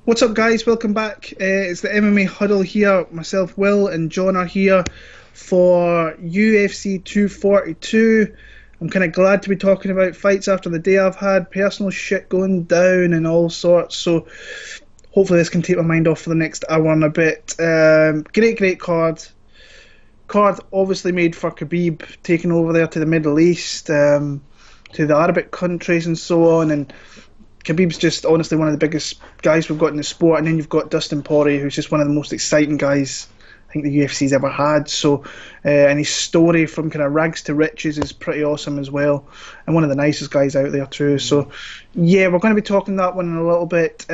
What's up, guys? Welcome back. It's the MMA Huddle here. Myself, Will, and John are here for UFC 242. I'm kind of glad to be talking about fights after the day I've had, personal shit going down and all sorts. So hopefully this can take my mind off for the next hour and a bit. Great card. Card obviously made for Khabib, taking over there to the Middle East, to the Arabic countries and so on. And Khabib's just honestly one of the biggest guys we've got in the sport, and then you've got Dustin Poirier, who's just one of the most exciting guys I think the UFC's ever had. So, and his story from kind of rags to riches is pretty awesome as well, and one of the nicest guys out there too. So, yeah, we're going to be talking that one in a little bit.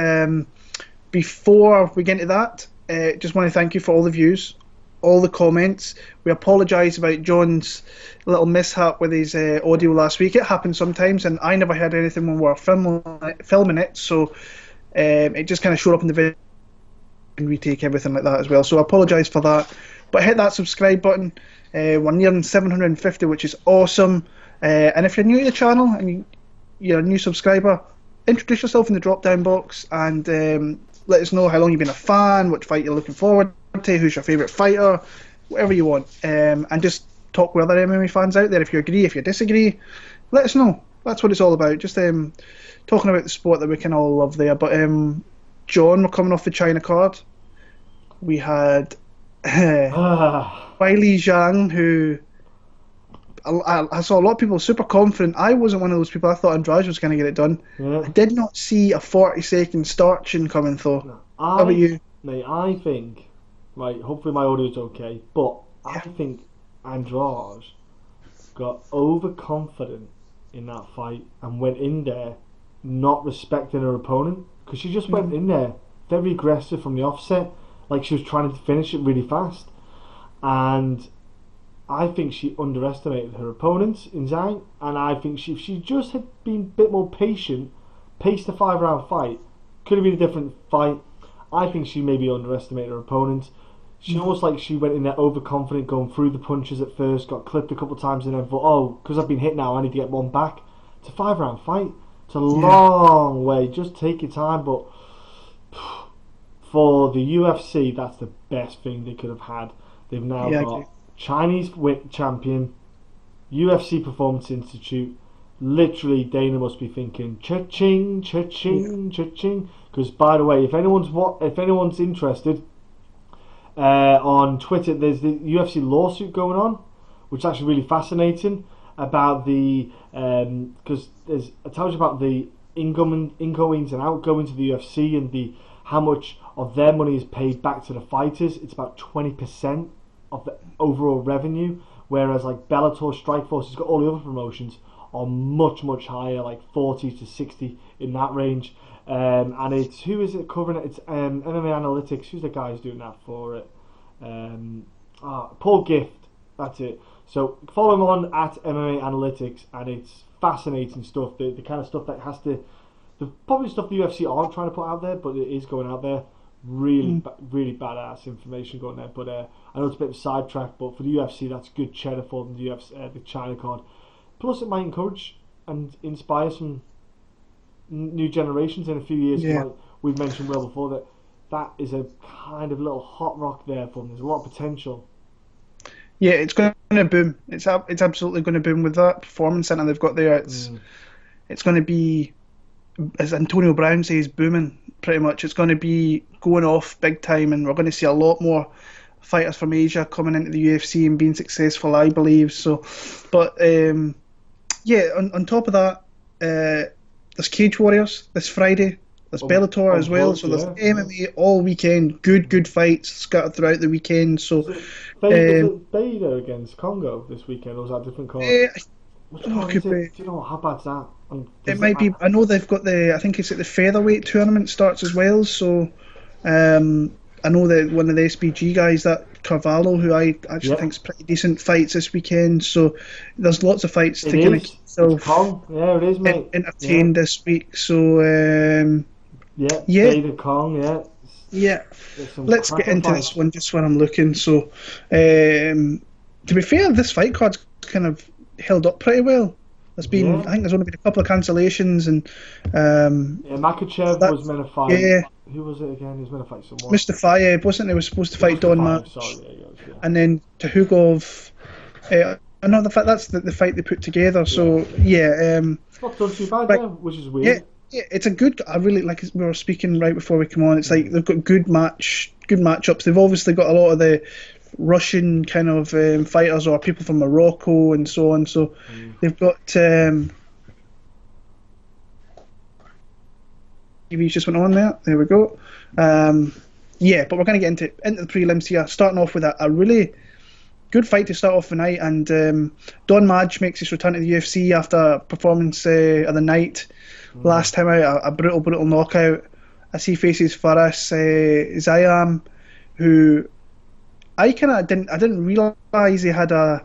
Before we get into that, just want to thank you for all the views, all the comments. We apologise about John's little mishap with his audio last week. It happens sometimes, and I never heard anything when we were filming it, so it just kind of showed up in the video and retake everything like that as well. So I apologise for that. But hit that subscribe button. We're nearing 750, which is awesome. And if you're new to the channel and you're a new subscriber, introduce yourself in the drop-down box and let us know how long you've been a fan, what fight you're looking forward to, who's your favourite fighter, whatever you want, and just talk with other MMA fans out there. If you agree, if you disagree, let us know. That's what it's all about, just talking about the sport that we can all love there. But John, we're coming off the China card. We had Weili Zhang, who I saw a lot of people super confident. I wasn't one of those people. I thought Andrade was going to get it done. Yeah. I did not see a 40-second starching coming though. No, how about you? Mate, I think, right, hopefully my audio's okay, but I think Andrade got overconfident in that fight and went in there not respecting her opponent, because she just went in there very aggressive from the offset, like she was trying to finish it really fast. And I think she underestimated her opponents in Zhang, and I think if she just had been a bit more patient, paced the 5-round fight, could have been a different fight. I think she maybe underestimated her opponents. She almost like she went in there overconfident, going through the punches at first, got clipped a couple of times, and then thought, oh, because I've been hit now, I need to get one back. It's a 5-round fight. It's a long way. Just take your time. But for the UFC, that's the best thing they could have had. They've now got Chinese champion, UFC Performance Institute. Literally, Dana must be thinking cha-ching, cha-ching, cha-ching. Because, by the way, if anyone's interested, on Twitter, there's the UFC lawsuit going on, which is actually really fascinating about the because it tells you about the ingoings and outgoings of the UFC and how much of their money is paid back to the fighters. It's about 20% of the overall revenue, whereas like Bellator, Strikeforce has got all the other promotions are much higher, like 40 to 60 in that range. And it's, who is it covering it? It's MMA Analytics. Who's the guy who's doing that for it? Paul Gift. That's it. So follow him on at MMA Analytics, and it's fascinating stuff. The kind of stuff that has to, probably stuff the UFC aren't trying to put out there, but it is going out there. Really badass information going there. But I know it's a bit of a sidetrack, but for the UFC, that's good cheddar for them. The China card. Plus, it might encourage and inspire some new generations in a few years. Like we've mentioned well before, that is a kind of little hot rock there for them. There's a lot of potential. Yeah, it's going to boom. It's absolutely going to boom with that performance center they've got there. It's going to be, as Antonio Brown says, booming. Pretty much, it's going to be going off big time, and we're going to see a lot more fighters from Asia coming into the UFC and being successful, I believe. So, but on top of that, there's Cage Warriors this Friday. There's Bellator as well. So there's MMA all weekend. Good fights scattered throughout the weekend. So Felder against Congo this weekend, or was that a different card? Do you know how bad's that? It might be. I know they've got I think it's at the featherweight tournament starts as well. So I know that one of the SBG guys, that Carvalho, who I actually think is pretty decent, fights this weekend. So there's lots of fights to kind of keep yourself entertained this week. So Vader Kong, let's get into this one just when I'm looking. So to be fair, this fight card's kind of held up pretty well. There's been, I think there's only been a couple of cancellations, and Makhachev was meant to fight Who was it again? He was meant to fight someone. Mr. Fayed, wasn't he? Was supposed to fight Don Madge. Sorry, yeah. And then Tukhugov. Another fight. That's the fight they put together. So it's not done too bad, which is weird. Yeah, it's a good. I really like. We were speaking right before we come on. It's like they've got good matchups. They've obviously got a lot of the Russian kind of fighters or people from Morocco and so on. So they've got. TV's just went on there. There we go. But we're going to get into the prelims here. Starting off with a really good fight to start off the night, and Don Madge makes his return to the UFC after performance of the night. Last time out, a brutal knockout. As he faces Faris Zayam, who I didn't realise he had a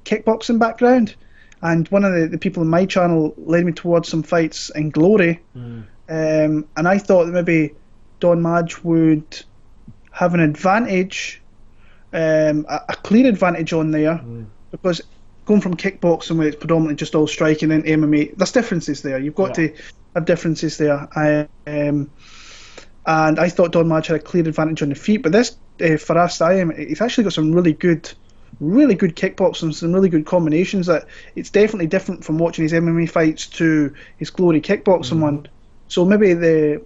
kickboxing background, and one of the people on my channel led me towards some fights in Glory, and I thought that maybe Don Madge would have an advantage, a clear advantage on there, because going from kickboxing where it's predominantly just all striking and MMA, there's differences there. You've got to have differences there. And I thought Don Madge had a clear advantage on the feet, but this Faris Zayam, he's actually got some really good kickboxing, some really good combinations. That it's definitely different from watching his MMA fights to his Glory kickboxing one. So maybe the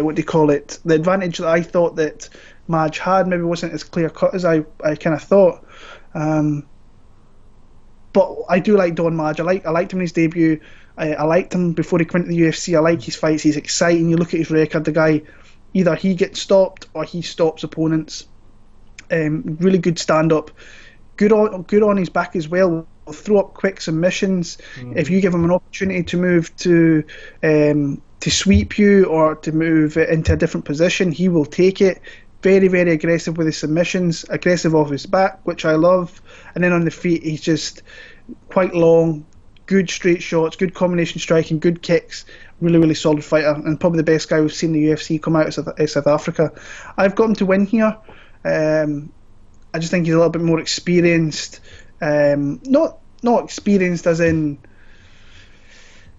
what do you call it? The advantage that I thought that Madge had maybe wasn't as clear cut as I kind of thought. But I do like Don Madge. I liked him in his debut. I liked him before he went to the UFC. I like his fights. He's exciting. You look at his record. The guy, either he gets stopped or he stops opponents. Really good stand up. Good on his back as well. Will throw up quick submissions. If you give him an opportunity to move to sweep you or to move into a different position, he will take it. Very, very aggressive with his submissions, aggressive off his back, which I love. And then on the feet, he's just quite long, good straight shots, good combination striking, good kicks. Really, really solid fighter, and probably the best guy we've seen in the UFC come out of South Africa. I've got him to win here. I just think he's a little bit more experienced. Not experienced as in...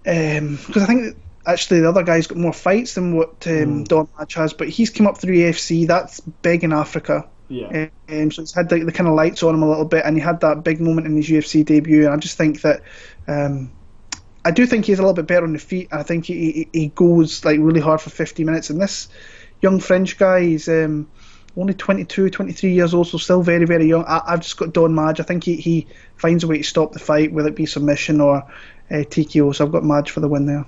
because I think that actually the other guy's got more fights than what Don Madge has, but he's come up through UFC. That's big in Africa. So he's had the kind of lights on him a little bit, and he had that big moment in his UFC debut, and I just think that I do think he's a little bit better on the feet, and I think he goes like really hard for 50 minutes, and this young French guy, he's only 22, 23 years old, so still very, very young. I've just got Don Madge. I think he finds a way to stop the fight, whether it be submission or TKO, so I've got Madge for the win there.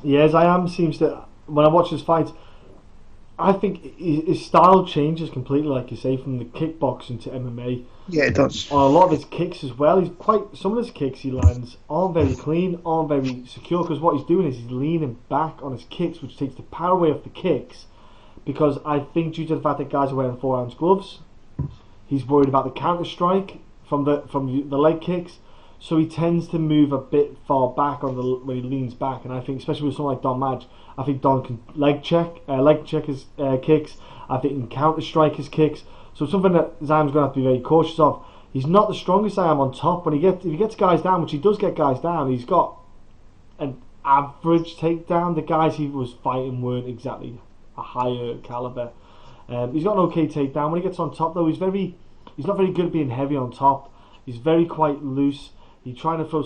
Yes, seems to, when I watch his fights, I think his style changes completely, like you say, from the kickboxing to MMA. Yeah, it does. On a lot of his kicks as well. Some of his kicks he lands aren't very clean, aren't very secure, because what he's doing is he's leaning back on his kicks, which takes the power away off the kicks. Because I think due to the fact that guys are wearing 4-ounce gloves, he's worried about the counter strike from the leg kicks. So he tends to move a bit far back when he leans back, and I think especially with someone like Don Madge, I think Don can leg check his kicks. I think he can counter strike his kicks. So something that Zayam's going to have to be very cautious of. He's not the strongest Zayam on top. If he gets guys down, which he does get guys down, he's got an average takedown. The guys he was fighting weren't exactly a higher caliber. He's got an okay takedown. When he gets on top, though, he's not very good at being heavy on top. He's very quite loose. He's trying to throw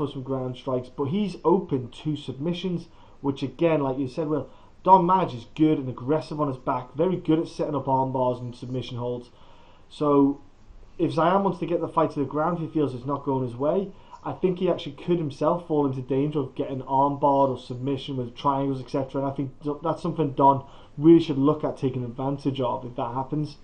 some ground strikes, but he's open to submissions, which again, like you said, Will, Don Madge is good and aggressive on his back, very good at setting up arm bars and submission holds. So if Zayam wants to get the fight to the ground, if he feels it's not going his way, I think he actually could himself fall into danger of getting arm barred or submission with triangles, etc. And I think that's something Don really should look at taking advantage of if that happens.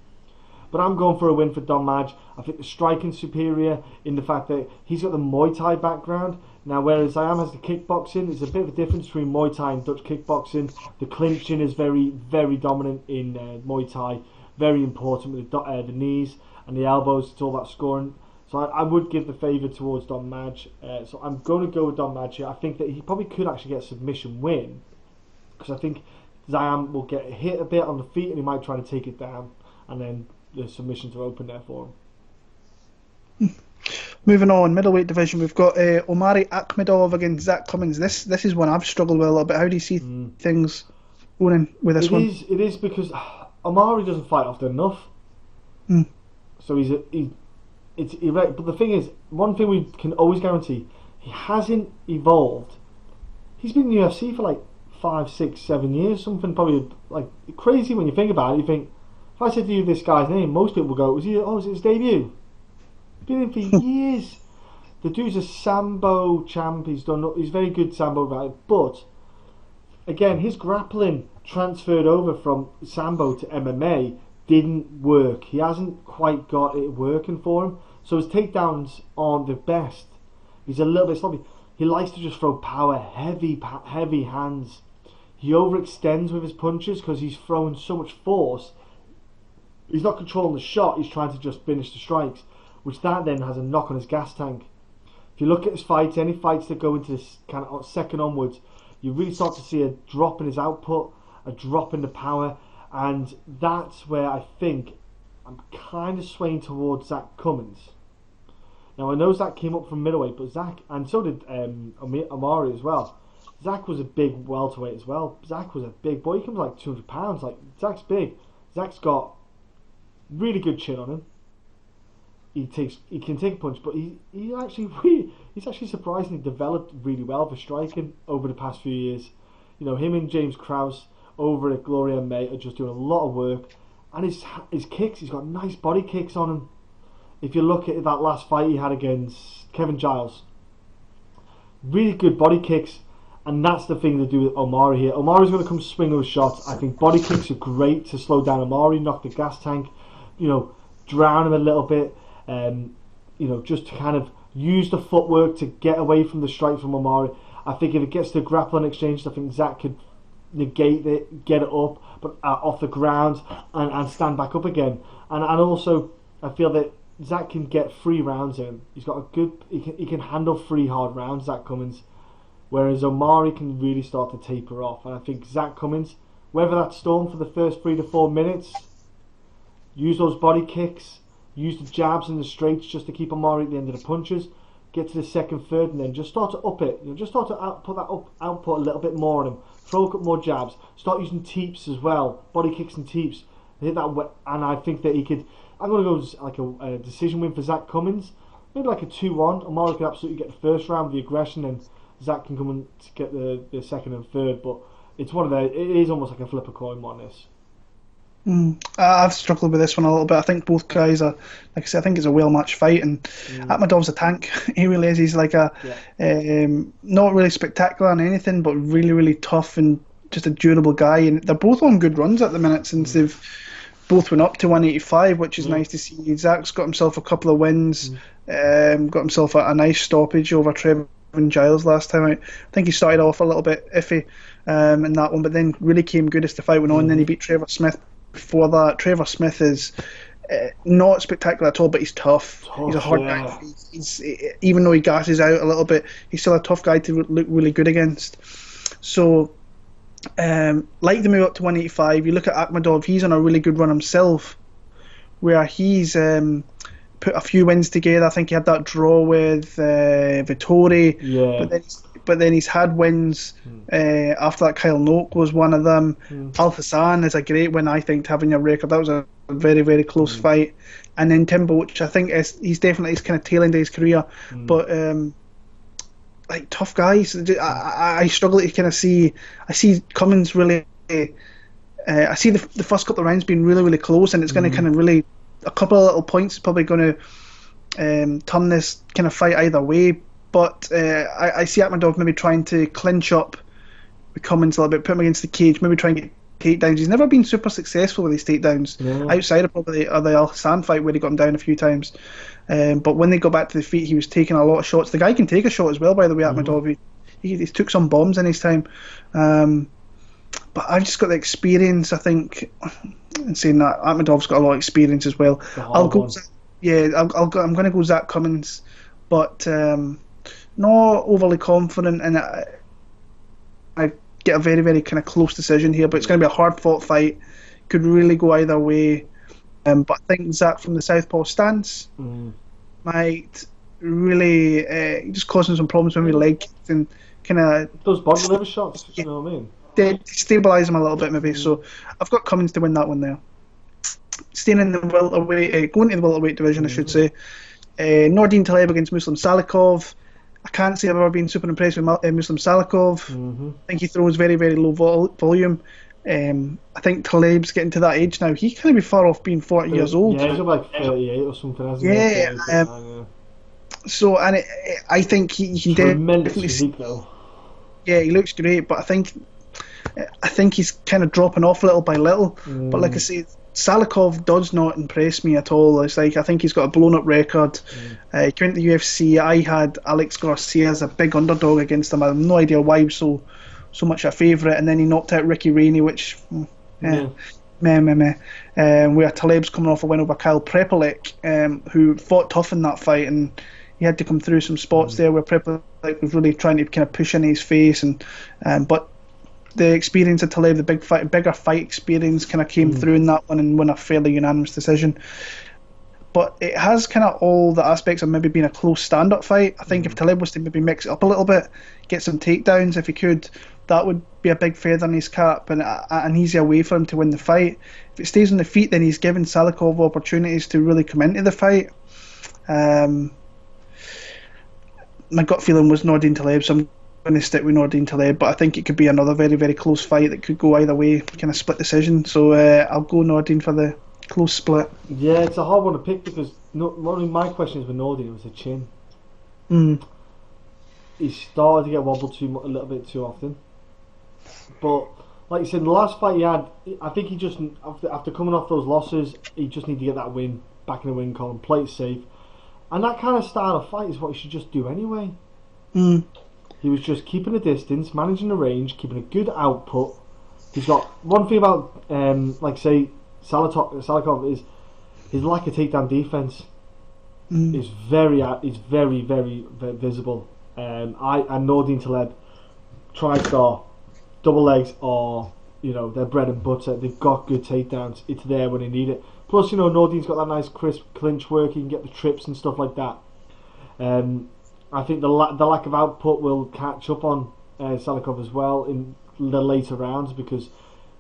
But I'm going for a win for Don Madge. I think the striking's superior in the fact that he's got the Muay Thai background. Now, whereas Zayam has the kickboxing, there's a bit of a difference between Muay Thai and Dutch kickboxing. The clinching is very, very dominant in Muay Thai. Very important with the knees and the elbows. It's all about scoring. So I would give the favour towards Don Madge. So I'm going to go with Don Madge here. I think that he probably could actually get a submission win, because I think Zayam will get hit a bit on the feet and he might try to take it down, and then the submissions are open there for him. Moving on, middleweight division, we've got Omari Akhmedov against Zach Cummings. This is one I've struggled with a little bit. How do you see things? going in with this one. It is because Omari doesn't fight often enough. So it's irregular. But the thing is, one thing we can always guarantee, he hasn't evolved. He's been in the UFC for like 5, 6, 7 years, something probably like crazy when you think about it. You think, if I said to you this guy's name, most people would go, is it his debut? He's been in for years. The dude's a Sambo champ. He's very good Sambo right, but again, his grappling transferred over from Sambo to MMA didn't work. He hasn't quite got it working for him. So his takedowns aren't the best. He's a little bit sloppy. He likes to just throw power, heavy hands. He overextends with his punches because he's throwing so much force. He's not controlling the shot. He's trying to just finish the strikes, which that then has a knock on his gas tank. If you look at his fights, any fights that go into this kind of second onwards, you really start to see a drop in his output, a drop in the power, and that's where I think I'm kind of swaying towards Zach Cummins. Now I know Zach came up from middleweight, but Zach, and so did Omari as well. Zach was a big welterweight as well. Zach was a big boy. He comes like 200 pounds. Like, Zach's big. Zach's got really good chin on him. He can take a punch, but he's actually surprisingly developed really well for striking over the past few years. You know, him and James Krause over at Gloria May are just doing a lot of work, and his kicks, he's got nice body kicks on him. If you look at that last fight he had against Kevin Giles, really good body kicks, and that's the thing to do with Omari here. Omari's going to come swing with shots. I think body kicks are great to slow down Omari, knock the gas tank, drown him a little bit. Just to kind of use the footwork to get away from the strike from Omari. I think if it gets to grappling exchange, I think Zach could negate it, get it up, but off the ground and stand back up again. And also, I feel that Zach can get 3 rounds in. He's got a good. He can handle 3 hard rounds, Zach Cummins. Whereas Omari can really start to taper off. And I think Zach Cummins, whether that's storm for the first 3 to 4 minutes, use those body kicks. Use the jabs and the straights just to keep Omari at the end of the punches. Get to the second, third, and then just start to up it. Just start to output a little bit more on him. Throw a couple more jabs. Start using teeps as well, body kicks and teeps. Hit that, and I think that he could. I'm going to go like a decision win for Zach Cummins. Maybe like a 2-1. Omari could absolutely get the first round with the aggression, and Zach can come and get the second and third. But it's one of the. It is almost like a flip a coin one. This. I've struggled with this one a little bit. I think both guys are, like I said, I think it's a well-matched fight, and Akhmadov's a tank. He really is. He's like not really spectacular on anything, but really, really tough and just a durable guy. And they're both on good runs at the minute since they've both went up to 185, which is nice to see. Zach's got himself a couple of wins, got himself a nice stoppage over Trevor Giles last time out. I think he started off a little bit iffy in that one, but then really came good as the fight went on. Then he beat Trevor Smith. Before that, Trevor Smith is not spectacular at all, but he's tough. He's a hard guy. He's even though he gasses out a little bit, he's still a tough guy to look really good against. So, like the move up to 185, you look at Akhmadov, he's on a really good run himself, where he's put a few wins together. I think he had that draw with Vittori, but then he's had wins after that. Kyle Noak was one of them. Al Hassan is a great win, I think, to have in your record. That was a very, very close fight. And then Timbo, which I think he's definitely his kind of tail end of his career. But like tough guys, I struggle to kind of see. I see Cummins really. I see the first couple of rounds being really, really close, and it's going to kind of really. A couple of little points is probably going to turn this kind of fight either way. But I see Akhmadov maybe trying to clinch up with Cummins a little bit, put him against the cage, maybe try and get takedowns. He's never been super successful with his takedowns, outside of probably the Al Hassan fight where he got him down a few times. But when they got back to the feet, he was taking a lot of shots. The guy can take a shot as well, by the way, Akhmadov. He took some bombs in his time. But I've just got the experience, I think, in saying that Akhmadov's got a lot of experience as well. I'm going to go Zach Cummins, but not overly confident, and I get a very, very kind of close decision here. But it's going to be a hard-fought fight. Could really go either way. But I think Zach from the southpaw stance might really just causing some problems with my leg kicks and kind of those body level shots. You know what I mean? destabilise him a little bit maybe. So I've got Cummins to win that one there. Staying in the welterweight, going to the welterweight division, I should say. Nordin Taleb against Muslim Salikov. I can't say I've ever been super impressed with Muslim Salikov. I think he throws very, very low volume. I think Taleb's getting to that age now. He can't be far off being 40 years old. Yeah, he's like 38 or something, hasn't he? So, and I think he can definitely. Physique, though. Yeah, he looks great, but I think he's kind of dropping off little by little. But like I say, Salikov does not impress me at all. It's like I think he's got a blown up record. He went to the UFC. I had Alex Garcia as a big underdog against him. I have no idea why he was so much a favourite, and then he knocked out Ricky Rainey, which where Taleb's coming off a win over Kyle Prepelic, who fought tough in that fight, and he had to come through some spots there where Prepelic was really trying to kind of push in his face, and but the experience of Taleb, the bigger fight experience, kind of came through in that one and won a fairly unanimous decision. But it has kind of all the aspects of maybe being a close stand-up fight. I think if Taleb was to maybe mix it up a little bit, get some takedowns if he could, that would be a big feather in his cap and an easier way for him to win the fight. If it stays on the feet, then he's given Salikov opportunities to really come into the fight. My gut feeling was Nordin Taleb, so I'm going to stick with Nordin Taleb, but I think it could be another very, very close fight that could go either way, kind of split decision. So I'll go Nordin for the close split. Yeah, it's a hard one to pick because one of my questions with Nordin was the chin. He started to get wobbled a little bit too often. But like you said, the last fight he had, I think he just, after coming off those losses, he just needed to get that win back in the win column, play it safe. And that kind of style of fight is what he should just do anyway. He was just keeping a distance, managing the range, keeping a good output. He's got one thing about, like say, Salikov is his lack of takedown defense is very, very visible. And Nordin Taleb, TriStar, double legs are, their bread and butter. They've got good takedowns. It's there when they need it. Plus, Nordin's got that nice crisp clinch work. He can get the trips and stuff like that. I think the lack of output will catch up on Salikov as well in the later rounds because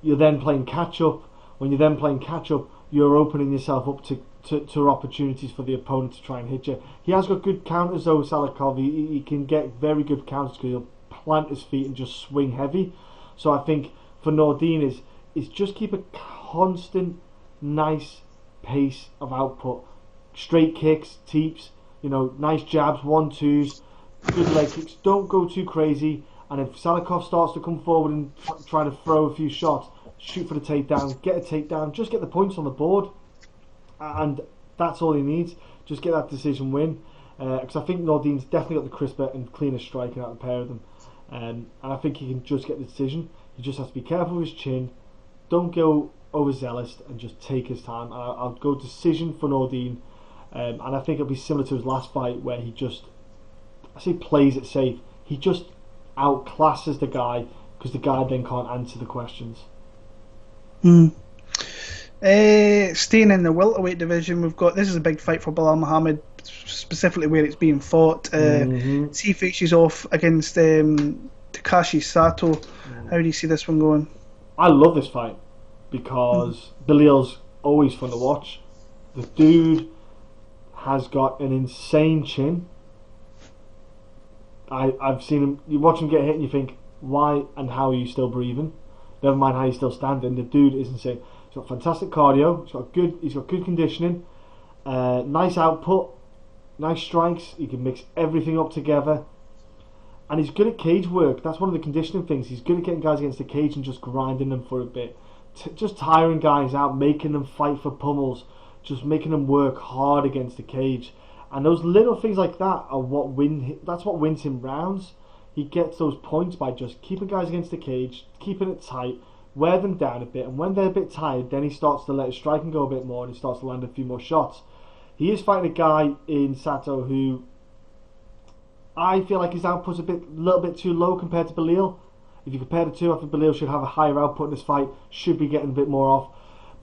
you're then playing catch up. When you're then playing catch up, you're opening yourself up to opportunities for the opponent to try and hit you. He has got good counters though, Salikov. He can get very good counters because he'll plant his feet and just swing heavy. So I think for Nordin is just keep a constant, nice pace of output. Straight kicks, teeps, nice jabs, 1-2s, good leg kicks. Don't go too crazy. And if Salikov starts to come forward and try to throw a few shots, shoot for the takedown, get a takedown, just get the points on the board. And that's all he needs. Just get that decision win. Because I think Nordin's definitely got the crisper and cleaner striking out of the pair of them. And I think he can just get the decision. He just has to be careful with his chin. Don't go overzealous and just take his time. And I'll go decision for Nordin. And I think it'll be similar to his last fight where he just, I say plays it safe. He just outclasses the guy because the guy then can't answer the questions. Staying in the welterweight division, this is a big fight for Belal Muhammad, specifically where it's being fought. He faces off against Takashi Sato. How do you see this one going? I love this fight because Belal's always fun to watch. The dude has got an insane chin. I've seen him. You watch him get hit and you think, why and how are you still breathing? Never mind how you're still standing. The dude is insane. He's got fantastic cardio. He's got good conditioning. Nice output. Nice strikes. He can mix everything up together. And he's good at cage work. That's one of the conditioning things. He's good at getting guys against the cage and just grinding them for a bit. Just tiring guys out, making them fight for pummels. Just making them work hard against the cage. And those little things like that are that's what wins him rounds. He gets those points by just keeping guys against the cage, keeping it tight, wear them down a bit, and when they're a bit tired, then he starts to let his striking go a bit more and he starts to land a few more shots. He is fighting a guy in Sato who I feel like his output's a little bit too low compared to Belal. If you compare the two, I think Belal should have a higher output in this fight, should be getting a bit more off.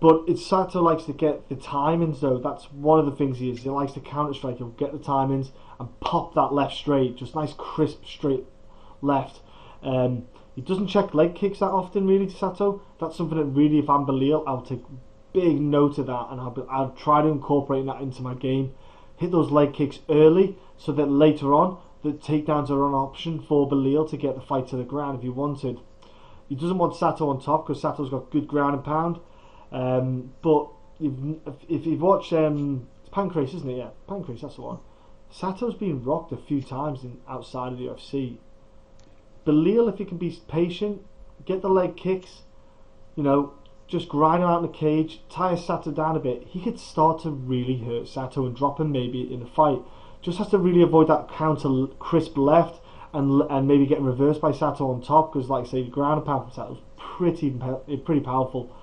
But Sato likes to get the timings though. That's one of the things he is. He likes to counter strike. He'll get the timings and pop that left straight. Just nice crisp straight left. He doesn't check leg kicks that often, really, to Sato. That's something that really, if I'm Belal, I'll take big note of that, and I'll try to incorporate that into my game. Hit those leg kicks early, so that later on, the takedowns are an option for Belal to get the fight to the ground if he wanted. He doesn't want Sato on top, because Sato's got good ground and pound. But if you've watched it's Pancrase, isn't it? Yeah, Pancrase, that's the one. Sato's been rocked a few times outside of the UFC. Belal, if he can be patient, get the leg kicks, just grind him out in the cage, tire Sato down a bit, he could start to really hurt Sato and drop him maybe in the fight. Just has to really avoid that counter crisp left and maybe getting reversed by Sato on top, because like I say, the ground and pound from Sato's pretty powerful.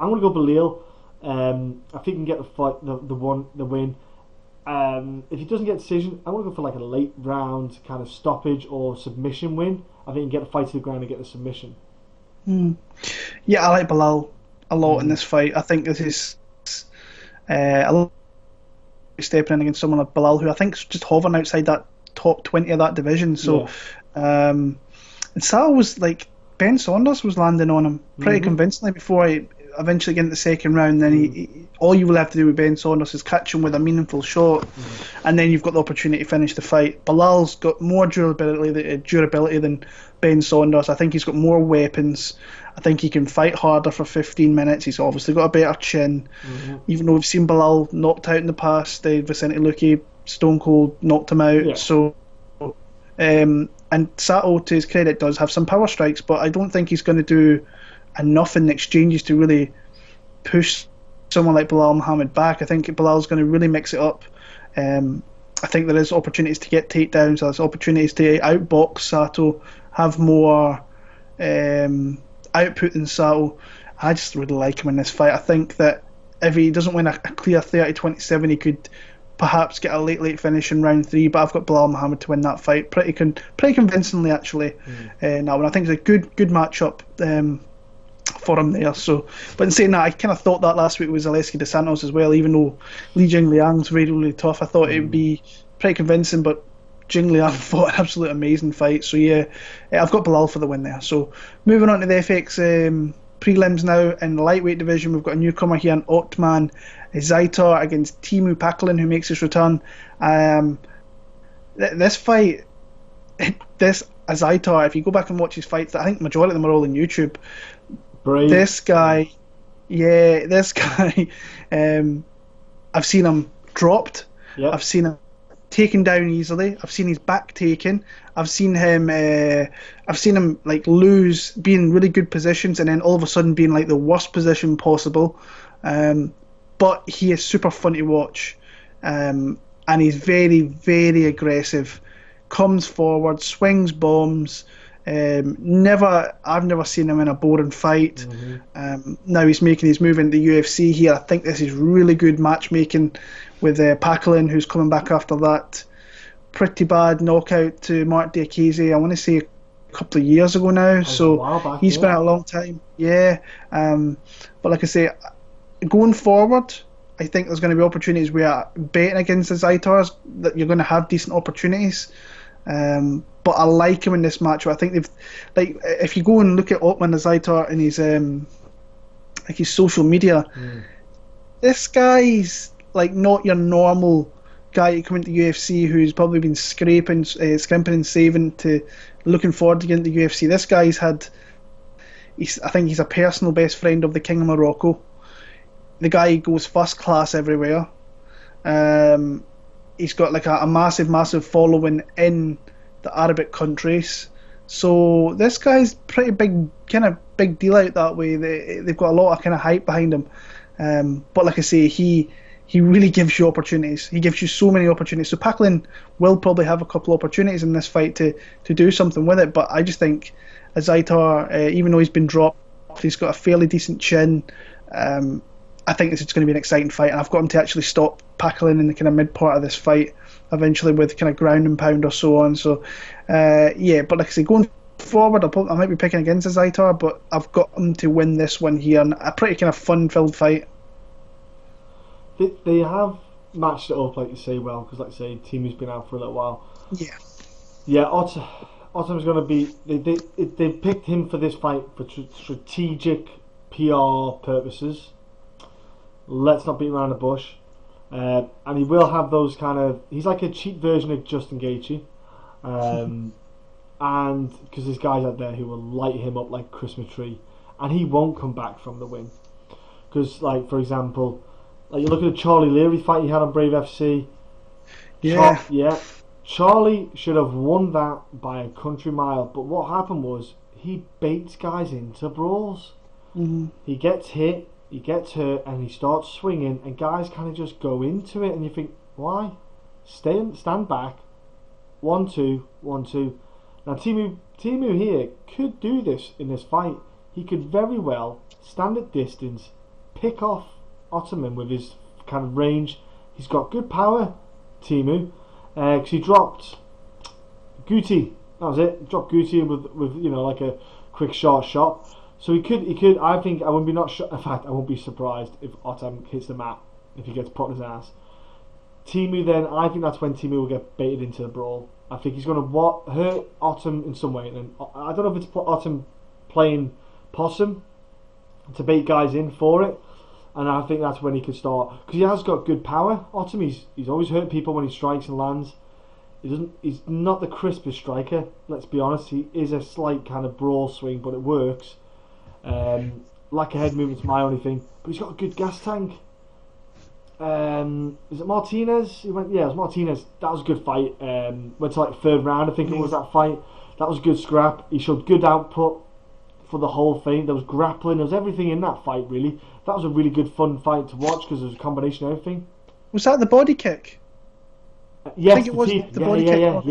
I'm going to go Belal. I think he can get the fight, the win. If he doesn't get a decision, I'm going to go for like a late round kind of stoppage or submission win. I think he can get the fight to the ground and get the submission. Yeah, I like Belal a lot in this fight. I think this is a lot stepping in against someone like Belal, who I think is just hovering outside that top 20 of that division. So, and Sato was like, Ben Saunders was landing on him pretty convincingly before I eventually get into the second round. Then he all you will have to do with Ben Saunders is catch him with a meaningful shot, and then you've got the opportunity to finish the fight. Bilal's got more durability than Ben Saunders. I think he's got more weapons. I think he can fight harder for 15 minutes. He's obviously got a better chin. Even though we've seen Belal knocked out in the past, Vicente Luque, Stone Cold knocked him out. Yeah. So, and Sato, to his credit, does have some power strikes, but I don't think he's going to do enough in the exchanges to really push someone like Belal Muhammad back. I think Bilal's going to really mix it up. I think there is opportunities to get takedowns, there's opportunities to outbox Sato, have more output than Sato. I just really like him in this fight. I think that if he doesn't win a clear 30-27, he could perhaps get a late finish in round 3, but I've got Belal Muhammad to win that fight pretty convincingly, actually. Now, and I think it's a good matchup for him there. So, but in saying that, I kind of thought that last week was Zaleski dos Santos as well, even though Li Jingliang's really tough. I thought it would be pretty convincing, but Jingliang fought an absolute amazing fight. So yeah, I've got Belal for the win there. So moving on to the FX prelims now. In the lightweight division, we've got a newcomer here in Ottman Azaitar against Teemu Packalen, who makes his return. This fight, this Azaitar, if you go back and watch his fights, I think the majority of them are all on YouTube. Brave. This guy, I've seen him dropped. Yep. I've seen him taken down easily. I've seen his back taken. I've seen him like lose, be in really good positions, and then all of a sudden be in like the worst position possible. But he is super fun to watch, and he's very aggressive. Comes forward, swings bombs. I've never seen him in a boring fight. Now he's making his move into the UFC here. I think this is really good matchmaking with Packalen, who's coming back after that pretty bad knockout to Mark Diakese. I want to say a couple of years ago now. So he's been out a long time. Yeah. But like I say, going forward, I think there's going to be opportunities where betting against the Zaitars that you're going to have decent opportunities. But I like him in this match. I think if you go and look at Ottman Azaitar and his social media, this guy's like not your normal guy to come into the UFC who's probably been scrimping and saving to looking forward to getting into the UFC. This guy's I think he's a personal best friend of the King of Morocco. The guy goes first class everywhere. He's got like a massive following in the Arabic countries. So this guy's pretty big deal out that way. They've got a lot of kind of hype behind him. But like I say, he really gives you opportunities. He gives you so many opportunities. So Packalen will probably have a couple of opportunities in this fight to do something with it. But I just think Azaitar, even though he's been dropped, he's got a fairly decent chin. I think this is going to be an exciting fight, and I've got him to actually stop Packalen in the kind of mid part of this fight eventually with kind of ground and pound or so on. So but like I say, going forward, I might be picking against Azaitar, but I've got him to win this one here, and a pretty kind of fun-filled fight. They have matched it up, like you say, well, because like I say, Teemu's been out for a little while. Yeah, Ottman's going to be. They picked him for this fight for strategic PR purposes. Let's not beat around the bush. And he will have those kind of. He's like a cheap version of Justin Gaethje. And because there's guys out there who will light him up like Christmas tree, and he won't come back from the win. Because, like, for example, like you look at the Charlie Leary fight he had on Brave FC. Yeah. Charlie should have won that by a country mile, but what happened was he baits guys into brawls. Mm-hmm. He gets hit, he gets hurt, and he starts swinging, and guys kind of just go into it, and you think, why? Stand back. 1-2, 1-2. Now Teemu here could do this in this fight. He could very well stand at distance, pick off Ottman with his kind of range. He's got good power, Teemu, because he dropped Guti. That was it. He dropped Guti with like a quick short shot. So he could. I think I wouldn't be not. In fact, I won't be surprised if Ottman hits the mat if he gets propped in his ass. Teemu then, I think that's when Teemu will get baited into the brawl. I think he's going to hurt Ottman in some way. And I don't know if it's Ottman playing possum to bait guys in for it. And I think that's when he could start. Because he has got good power. Ottman, he's always hurt people when he strikes and lands. He's not the crispest striker, let's be honest. He is a slight kind of brawl swing, but it works. Lack of head movement's my only thing. But he's got a good gas tank. Is it Martinez? It was Martinez. That was a good fight. Went to like third round, I think it was that fight. That was a good scrap. He showed good output for the whole thing. There was grappling. There was everything in that fight, really. That was a really good, fun fight to watch because there was a combination of everything. Was that the body kick? Yes, I think it was the body kick.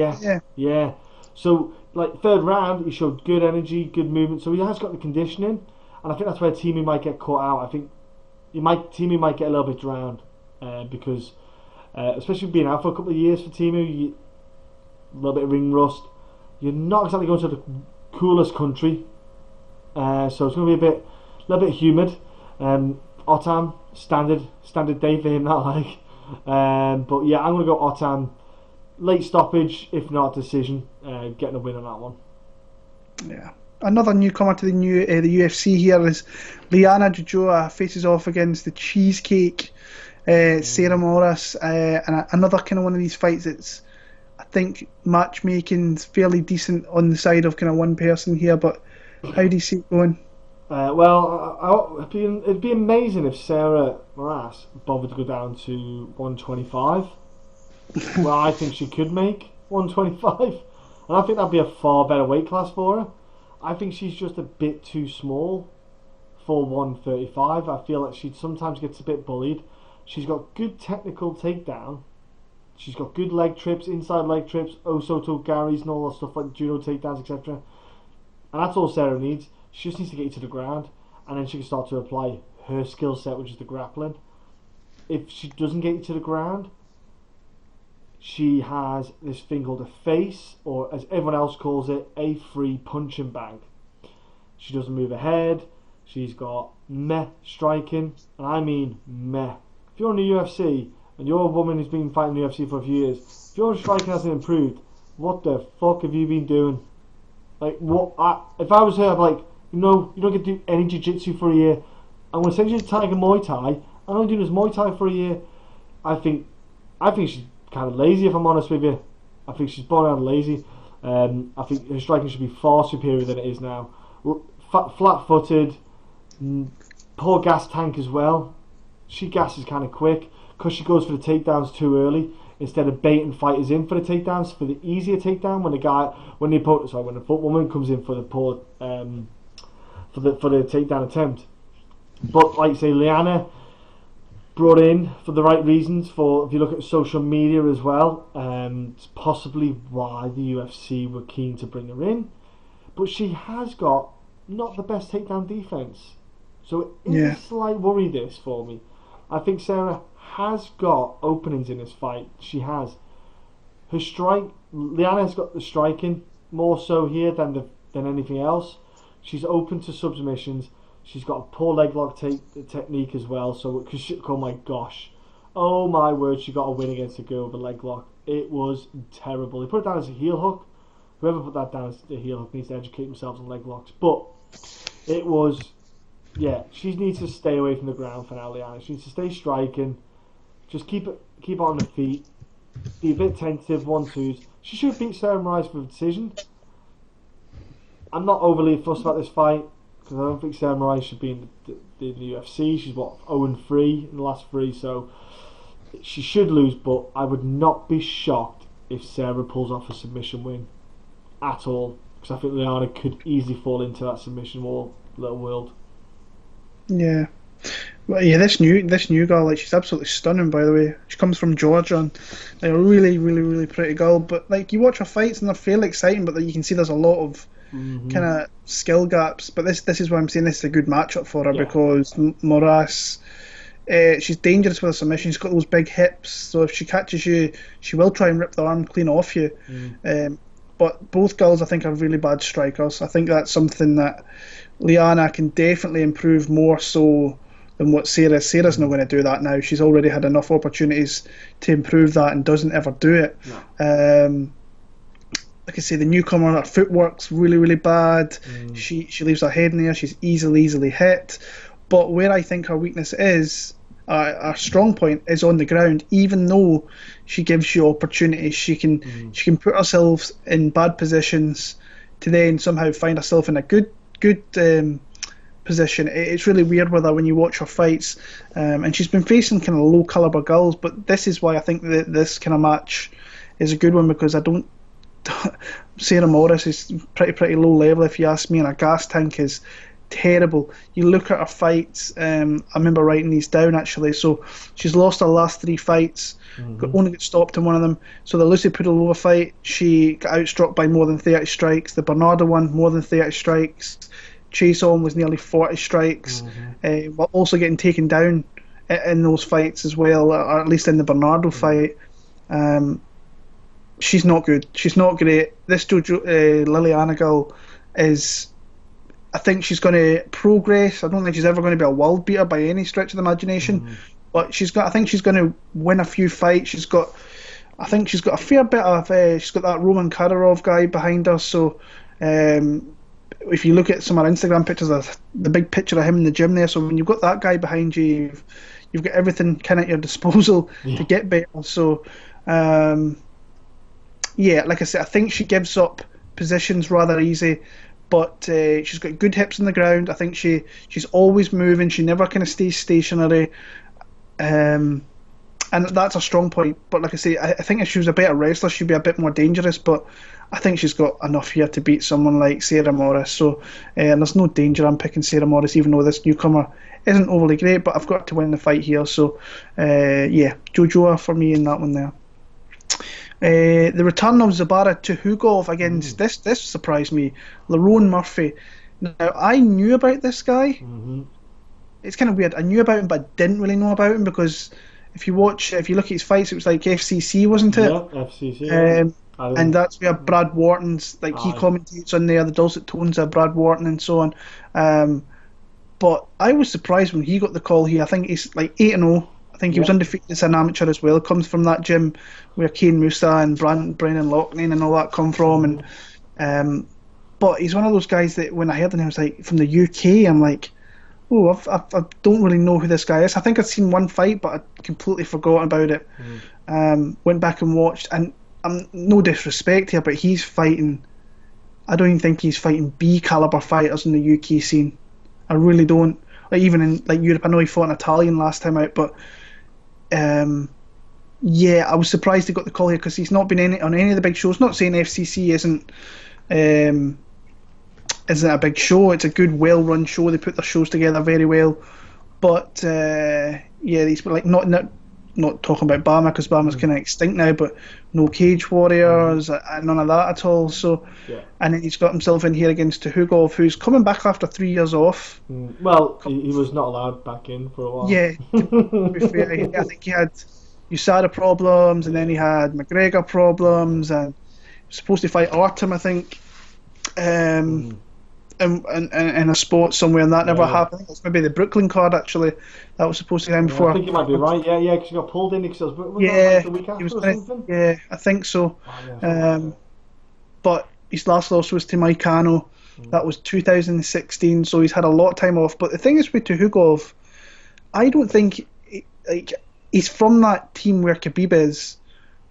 Yeah. So, like, third round, he showed good energy, good movement. So he has got the conditioning. And I think that's where Teemu might get caught out. I think Teemu might get a little bit drowned. Because especially being out for a couple of years for Teemu, a little bit of ring rust. You're not exactly going to the coolest country, so it's going to be a little bit humid. Ottman, standard day for him that like. But yeah, I'm going to go Ottman, late stoppage if not decision, getting a win on that one. Yeah. Another newcomer to the UFC here is Liana Jojua faces off against the Cheesecake. Sarah Moras, and another kind of one of these fights that's, I think, matchmaking's fairly decent on the side of kind of one person here, but how do you see it going? It'd be amazing if Sarah Moras bothered to go down to 125. Well, I think she could make 125, and I think that'd be a far better weight class for her. I think she's just a bit too small for 135. I feel like she sometimes gets a bit bullied. She's got good technical takedown. She's got good leg trips, inside leg trips, Osoto Gary's and all that stuff like judo takedowns, etc. And that's all Sarah needs. She just needs to get you to the ground, and then she can start to apply her skill set, which is the grappling. If she doesn't get you to the ground, she has this thing called a face, or as everyone else calls it, a free punching bag. She doesn't move her head. She's got meh striking, and I mean meh. If you're in the UFC and you're a woman who's been fighting the UFC for a few years, if your striking hasn't improved, what the fuck have you been doing? Like, if I was her, I'd be like, you don't get to do any jiu-jitsu for a year. I'm going to send you to Tiger Muay Thai. I'm only doing this Muay Thai for a year. I think she's kind of lazy, if I'm honest with you. I think she's born out lazy. I think her striking should be far superior than it is now. Flat-footed, poor gas tank as well. She gasses kind of quick because she goes for the takedowns too early instead of baiting fighters in for the takedowns, for the easier takedown when the woman comes in for the poor for the takedown attempt. But like say, Liana brought in for the right reasons. For if you look at social media as well, it's possibly why the UFC were keen to bring her in. But she has got not the best takedown defense, so it is a slight worry this for me. I think Sarah has got openings in this fight. She has. Her strike, Liana's got the striking more so here than anything else. She's open to submissions. She's got a poor leg lock technique as well. So, oh my gosh, oh my word, she got a win against a girl with a leg lock. It was terrible. They put it down as a heel hook, whoever put that down as the heel needs to educate themselves on leg locks. But it was, yeah, she needs to stay away from the ground for now, Liana. She needs to stay striking. Just keep it on the feet. Be a bit tentative, 1-2s. She should beat Sarah Moras for a decision. I'm not overly fussed about this fight because I don't think Sarah Moras should be in the UFC. She's 0-3 in the last 3, so she should lose. But I would not be shocked if Sarah pulls off a submission win at all, because I think Liana could easily fall into that submission wall, little world. Yeah. Well, yeah, this new girl, like, she's absolutely stunning, by the way. She comes from Georgia, and like, a really, really, really pretty girl. But like, you watch her fights and they're fairly exciting, but like, you can see there's a lot of kind of skill gaps. But this is why I'm saying this is a good matchup for her, because Moras, she's dangerous with a submission. She's got those big hips, so if she catches you, she will try and rip the arm clean off you. But both girls, I think, are really bad strikers. I think that's something that Liana can definitely improve more so than what Sarah's not going to do that now. She's already had enough opportunities to improve that and doesn't ever do it. No. Like I say, the newcomer, her footwork's really, really bad. She leaves her head in there. She's easily hit. But where I think her weakness is, our strong point is on the ground. Even though she gives you opportunities, she can put herself in bad positions to then somehow find herself in a good position. It's really weird with her when you watch her fights, and she's been facing kind of low caliber girls. But this is why I think that this kind of match is a good one, because I don't. Sarah Moras is pretty low level, if you ask me, and her gas tank is terrible. You look at her fights. I remember writing these down actually. So she's lost her last 3 fights. Only got stopped in one of them. So the Lucy Pudilova fight, she got outstruck by more than 30 strikes. The Bernardo one, more than 30 strikes. Chase on was nearly 40 strikes. But also getting taken down in those fights as well, or at least in the Bernardo fight. She's not good. She's not great. This Liliana girl is, I think she's going to progress. I don't think she's ever going to be a world beater by any stretch of the imagination. But I think she's going to win a few fights. I think she's got a fair bit of. She's got that Roman Kadyrov guy behind her. So if you look at some of her Instagram pictures, the big picture of him in the gym there. So when you've got that guy behind you, you've got everything kind of at your disposal to get better. So yeah, like I said, I think she gives up positions rather easy. But she's got good hips on the ground. I think she's always moving. She never kind of stays stationary. And that's a strong point. But like I say, I think if she was a better wrestler, she'd be a bit more dangerous. But I think she's got enough here to beat someone like Sarah Moras. So there's no danger I'm picking Sarah Moras, even though this newcomer isn't overly great. But I've got to win the fight here. So yeah, Jojua for me in that one there. The return of Zubaira Tukhugov against this surprised me. Lerone Murphy. Now I knew about this guy. It's kind of weird. I knew about him, but I didn't really know about him, because if you look at his fights, it was like FCC, wasn't it? Yeah, FCC. And that's where Brad Wharton's he commentates on there, the dulcet tones of Brad Wharton and so on. But I was surprised when he got the call here. I think he's like 8-0. I think he was undefeated as an amateur as well. Comes from that gym where Kane Musa and Brennan Loughnane and all that come from. And but he's one of those guys that when I heard the name, was like from the UK. I'm like, oh, I don't really know who this guy is. I think I'd seen one fight, but I completely forgot about it. Went back and watched, and no disrespect here, but he's fighting. I don't even think he's fighting B caliber fighters in the UK scene. I really don't. Like even in like Europe, I know he fought an Italian last time out, but. Yeah, I was surprised he got the call here, because he's not been on any of the big shows. Not saying FCC isn't a big show. It's a good, well-run show. They put their shows together very well. But yeah, these like not talking about Bama, because Bama's kind of extinct now. But no Cage Warriors, none of that at all. So, and then he's got himself in here against Tukhugov, who's coming back after 3 years off. Well, he was not allowed back in for a while. Yeah, to be fair, I think he had USADA problems, and then he had McGregor problems, and he was supposed to fight Artem, I think, in a spot somewhere, and that never happened. I think it's maybe the Brooklyn card actually that was supposed to happen before. I think you might be right. Yeah, because he got pulled in because the week after or something. Yeah, I think so. But his last loss was to Moicano. That was 2016, so he's had a lot of time off. But the thing is with Tukhugov, I don't think he's from that team where Khabib is,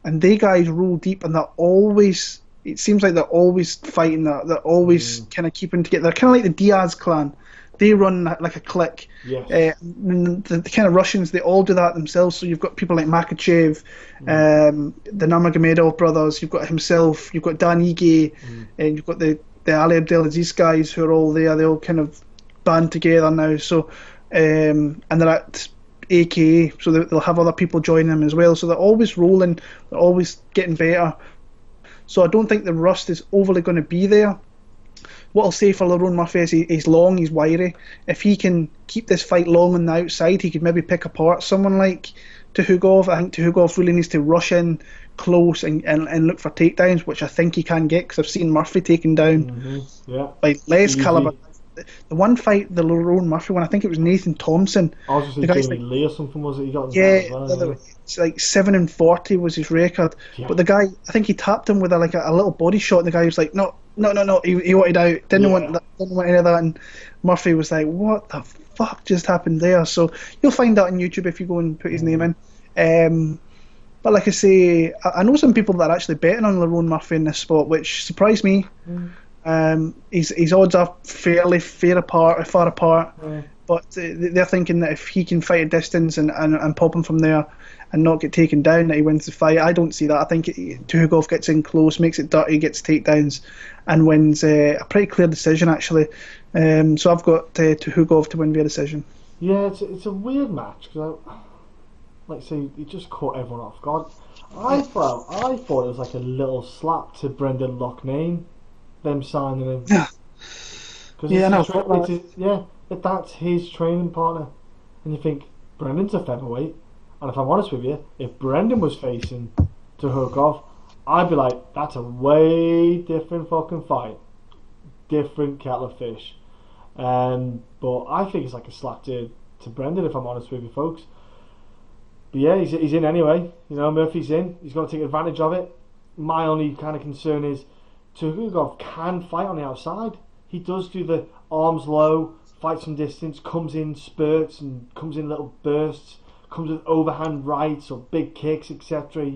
and they guys roll deep, and they're always. It seems like they're always fighting. They're always kind of keeping together. They're kind of like the Diaz clan. They run like a clique. Yes. The kind of Russians, they all do that themselves. So you've got people like Makhachev, the Nurmagomedov brothers. You've got himself. You've got Dan Ige, and you've got the Ali Abdelaziz guys who are all there. They all kind of band together now. So and they're at AKA, so they'll have other people join them as well. So they're always rolling. They're always getting better. So I don't think the rust is overly going to be there. What I'll say for Lerone Murphy is he's long, he's wiry. If he can keep this fight long on the outside, he could maybe pick apart someone like Tukhugov. I think Tukhugov really needs to rush in close and look for takedowns, which I think he can get, because I've seen Murphy taken down by less caliber. The one fight, the Lerone Murphy one, I think it was Nathan Thompson. I was just saying Jamie Lee or something, was it? He got it's like 7-40 was his record. Yeah. But the guy, I think he tapped him with a little body shot, and the guy was like, no. He wanted out, didn't want any of that, and Murphy was like, what the fuck just happened there? So you'll find out on YouTube if you go and put his name in. But like I say, I know some people that are actually betting on Lerone Murphy in this spot, which surprised me. His odds are fairly far apart, but they're thinking that if he can fight a distance and pop him from there and not get taken down, that he wins the fight. I don't see that. I think Tukhugov gets in close, makes it dirty, gets takedowns, and wins a pretty clear decision actually. So I've got Tukhugov to win via decision. Yeah, it's a weird match because, like I say, he just caught everyone off guard. I thought it was like a little slap to Brendan Loughnane, them signing him. But that's his training partner, and you think Brendan's a featherweight. And if I'm honest with you, if Brendan was facing Tukhugov, I'd be like, that's a way different fucking fight, different kettle of fish. But I think it's like a slap to Brendan, if I'm honest with you folks. But yeah, he's in anyway. You know, Murphy's in. He's got to take advantage of it. My only kind of concern is Tukhugov can fight on the outside. He does do the arms low, fights from distance, comes in spurts and comes in little bursts, comes with overhand rights or big kicks, etc.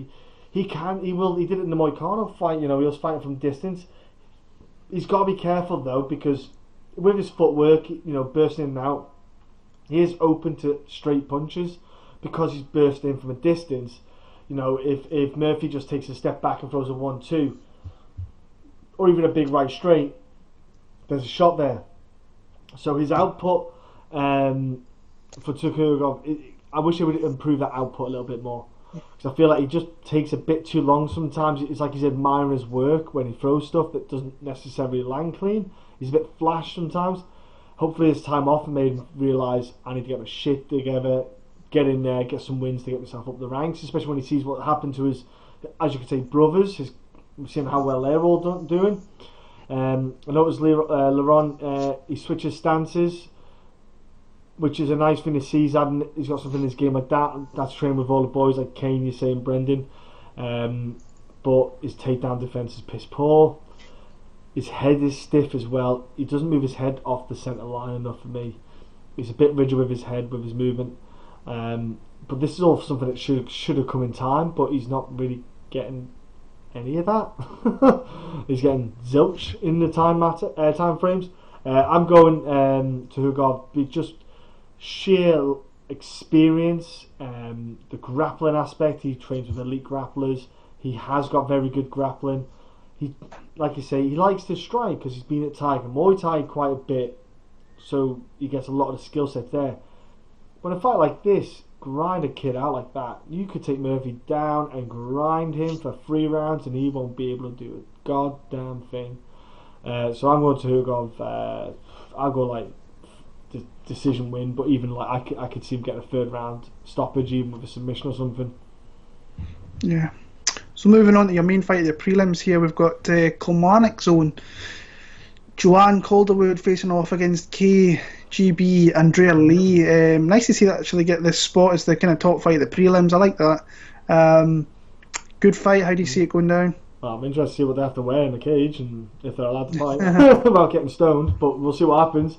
He did it in the Moicano fight, you know, he was fighting from distance. He's got to be careful though, because with his footwork, you know, bursting in and out, he is open to straight punches because he's bursting in from a distance. You know, if Murphy just takes a step back and throws a 1-2 or even a big right straight, there's a shot there. So his output for Tukhugov, I wish he would improve that output a little bit more, because I feel like he just takes a bit too long sometimes. It's like he's admiring his work when he throws stuff that doesn't necessarily land clean. He's a bit flash sometimes. Hopefully his time off made him realise, I need to get my shit together, get in there, get some wins to get myself up the ranks, especially when he sees what happened to his, as you could say, brothers. Seeing how well they're all doing. I noticed Lerone, he switches stances, which is a nice thing to see. He's got something in his game like that. That's training with all the boys like Kane, you're saying, Brendan. But his takedown defence is piss poor. His head is stiff as well. He doesn't move his head off the centre line enough for me. He's a bit rigid with his head, with his movement. But this is all something that should have come in time, but he's not really getting any of that. He's getting zilch in the time frames. I'm going to Tukhugov, just sheer experience, the grappling aspect. He trains with elite grapplers. He has got very good grappling. He, like you say, he likes to strike because he's been at Tiger Muay Thai quite a bit, so he gets a lot of the skill sets there. When a fight like this, grind a kid out like that, you could take Murphy down and grind him for 3 rounds and he won't be able to do a goddamn thing. So I'm going to Tukhugov. I'll go like decision win, but even like I could see him getting a 3rd round stoppage, even with a submission or something. Yeah. So moving on to your main fight, the prelims here, we've got Kilmarnock zone. Joanne Calderwood facing off against KGB Andrea Lee. Nice to see that actually get this spot as the kind of top fight of the prelims. I like that. Good fight. How do you see it going down? Well, I'm interested to see what they have to wear in the cage and if they're allowed to fight without getting stoned. But we'll see what happens.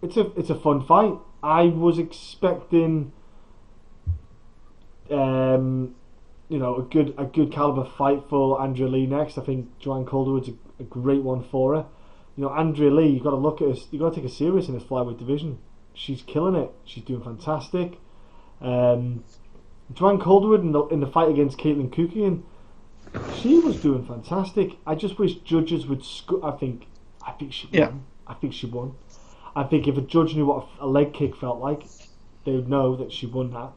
It's a fun fight. I was expecting, a good caliber fight for Andrea Lee next. I think Joanne Calderwood's a great one for her. Andrea Lee, you got to look at her. You got to take her serious in this flyweight division. She's killing it. She's doing fantastic. Joanne Calderwood in the fight against Caitlin Kukian, she was doing fantastic. I just wish judges would. I think she won. Yeah. I think she won. I think if a judge knew what a leg kick felt like, they would know that she won that.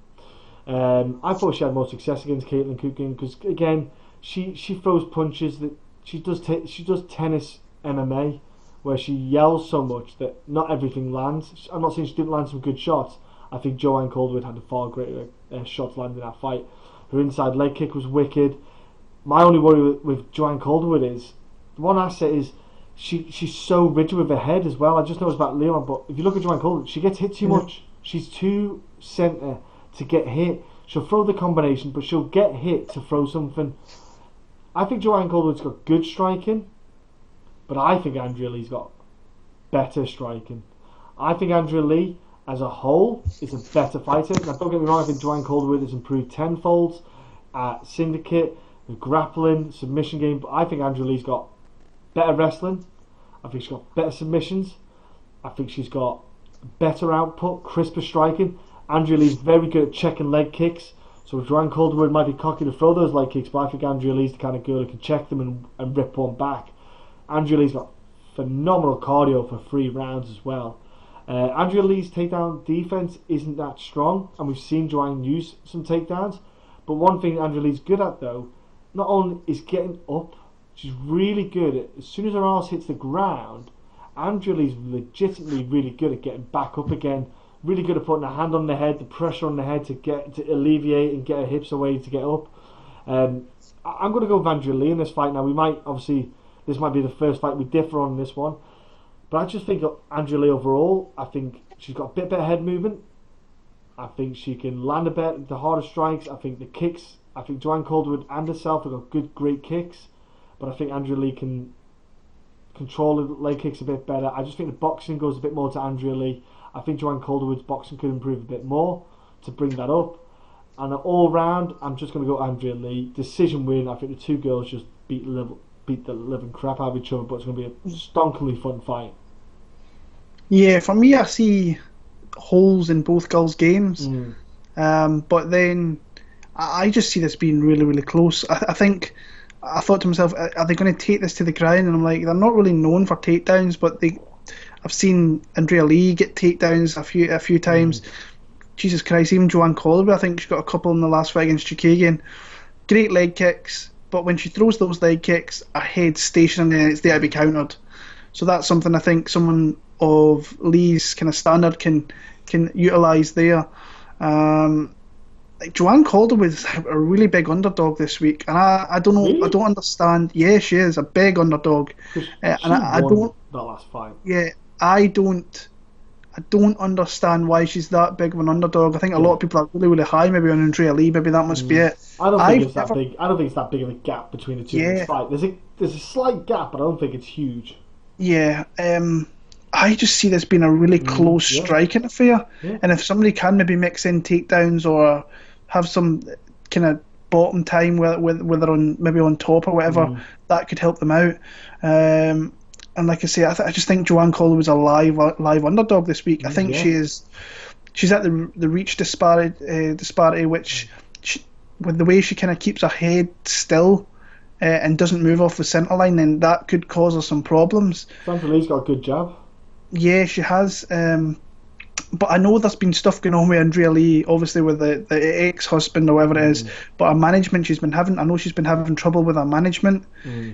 I thought she had more success against Caitlin Kukian because again, she throws punches that she does tennis MMA, where she yells so much that not everything lands. I'm not saying she didn't land some good shots. I think Joanne Calderwood had a far greater shots landed in that fight. Her inside leg kick was wicked. My only worry with Joanne Calderwood is one asset is she's so rigid with her head as well. I just know it's about Leon, but if you look at Joanne Calderwood, she gets hit too much. She's too centre to get hit. She'll throw the combination, but she'll get hit to throw something. I think Joanne Calderwood's got good striking, but I think Andrea Lee's got better striking. I think Andrea Lee, as a whole, is a better fighter. Now, don't get me wrong, I think Joanne Calderwood has improved tenfold at Syndicate, the grappling, submission game, but I think Andrea Lee's got better wrestling. I think she's got better submissions. I think she's got better output, crisper striking. Andrea Lee's very good at checking leg kicks. So Joanne Calderwood might be cocky to throw those leg kicks, but I think Andrea Lee's the kind of girl who can check them and rip one back. Andrea Lee's got phenomenal cardio for 3 rounds as well. Andrea Lee's takedown defense isn't that strong, and we've seen Joanne use some takedowns. But one thing Andrea Lee's good at, though, not only is getting up, she's really good at, as soon as her arse hits the ground, Andrea Lee's legitimately really good at getting back up again. Really good at putting her hand on the head, the pressure on the head to alleviate and get her hips away to get up. I'm going to go with Andrea Lee in this fight. Now, this might be the first fight we differ on this one. But I just think Andrea Lee overall, I think she's got a bit better head movement. I think she can land a bit the harder strikes. I think the kicks, I think Joanne Calderwood and herself have got great kicks. But I think Andrea Lee can control the leg kicks a bit better. I just think the boxing goes a bit more to Andrea Lee. I think Joanne Calderwood's boxing could improve a bit more to bring that up. And all round, I'm just going to go Andrea Lee. Decision win. I think the two girls just beat the living crap out of each other, but it's going to be a stonkingly fun fight. Yeah, for me, I see holes in both girls' games. But then I just see this being really, really close. I thought to myself, are they going to take this to the ground? And I'm like, they're not really known for takedowns, but I've seen Andrea Lee get takedowns a few times. Jesus Christ, even Joanne Calderwood, I think she got a couple in the last fight against Chukagian. Great leg kicks, but when she throws those leg kicks, her head's stationary and it's there to be countered. So that's something I think someone of Lee's kind of standard can utilise there. Joanne Calderwood's a really big underdog this week, and I don't know. Really? I don't understand. Yeah, she is a big underdog, and I don't. That last fight. Yeah, I don't understand why she's that big of an underdog. I think a lot of people are really, really high, maybe on Andrea Lee. Maybe that must be it. I don't think it's that big. I don't think it's that big of a gap between the two in this fight. There's a slight gap, but I don't think it's huge. Yeah. I just see this being a really close striking affair, and if somebody can maybe mix in takedowns or have some kind of bottom time where they're on top or whatever, that could help them out. And like I say, I just think Joanne Calderwood's a live underdog this week. I think she's at the reach disparity, which with the way she kind of keeps her head still and doesn't move off the centre line, then that could cause her some problems. Andrea Lee's got a good jab. Yeah, she has. But I know there's been stuff going on with Andrea Lee, obviously with the ex-husband or whatever it is. But her management, I know she's been having trouble with her management.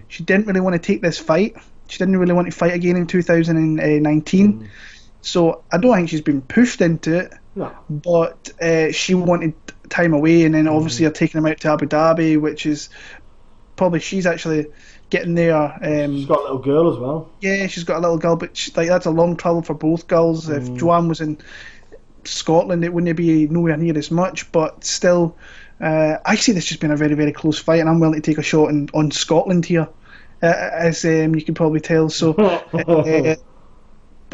She didn't really want to take this fight. She didn't really want to fight again in 2019. So I don't think she's been pushed into it. No. But she wanted time away, and then obviously they're taking him out to Abu Dhabi, which is probably she's actually getting there. She's got a little girl as well. Yeah, she's got a little girl, but that's a long travel for both girls. If Joanne was in Scotland, it wouldn't be nowhere near as much, but still, I see this just being a very, very close fight, and I'm willing to take a shot on Scotland here, as you can probably tell. So, but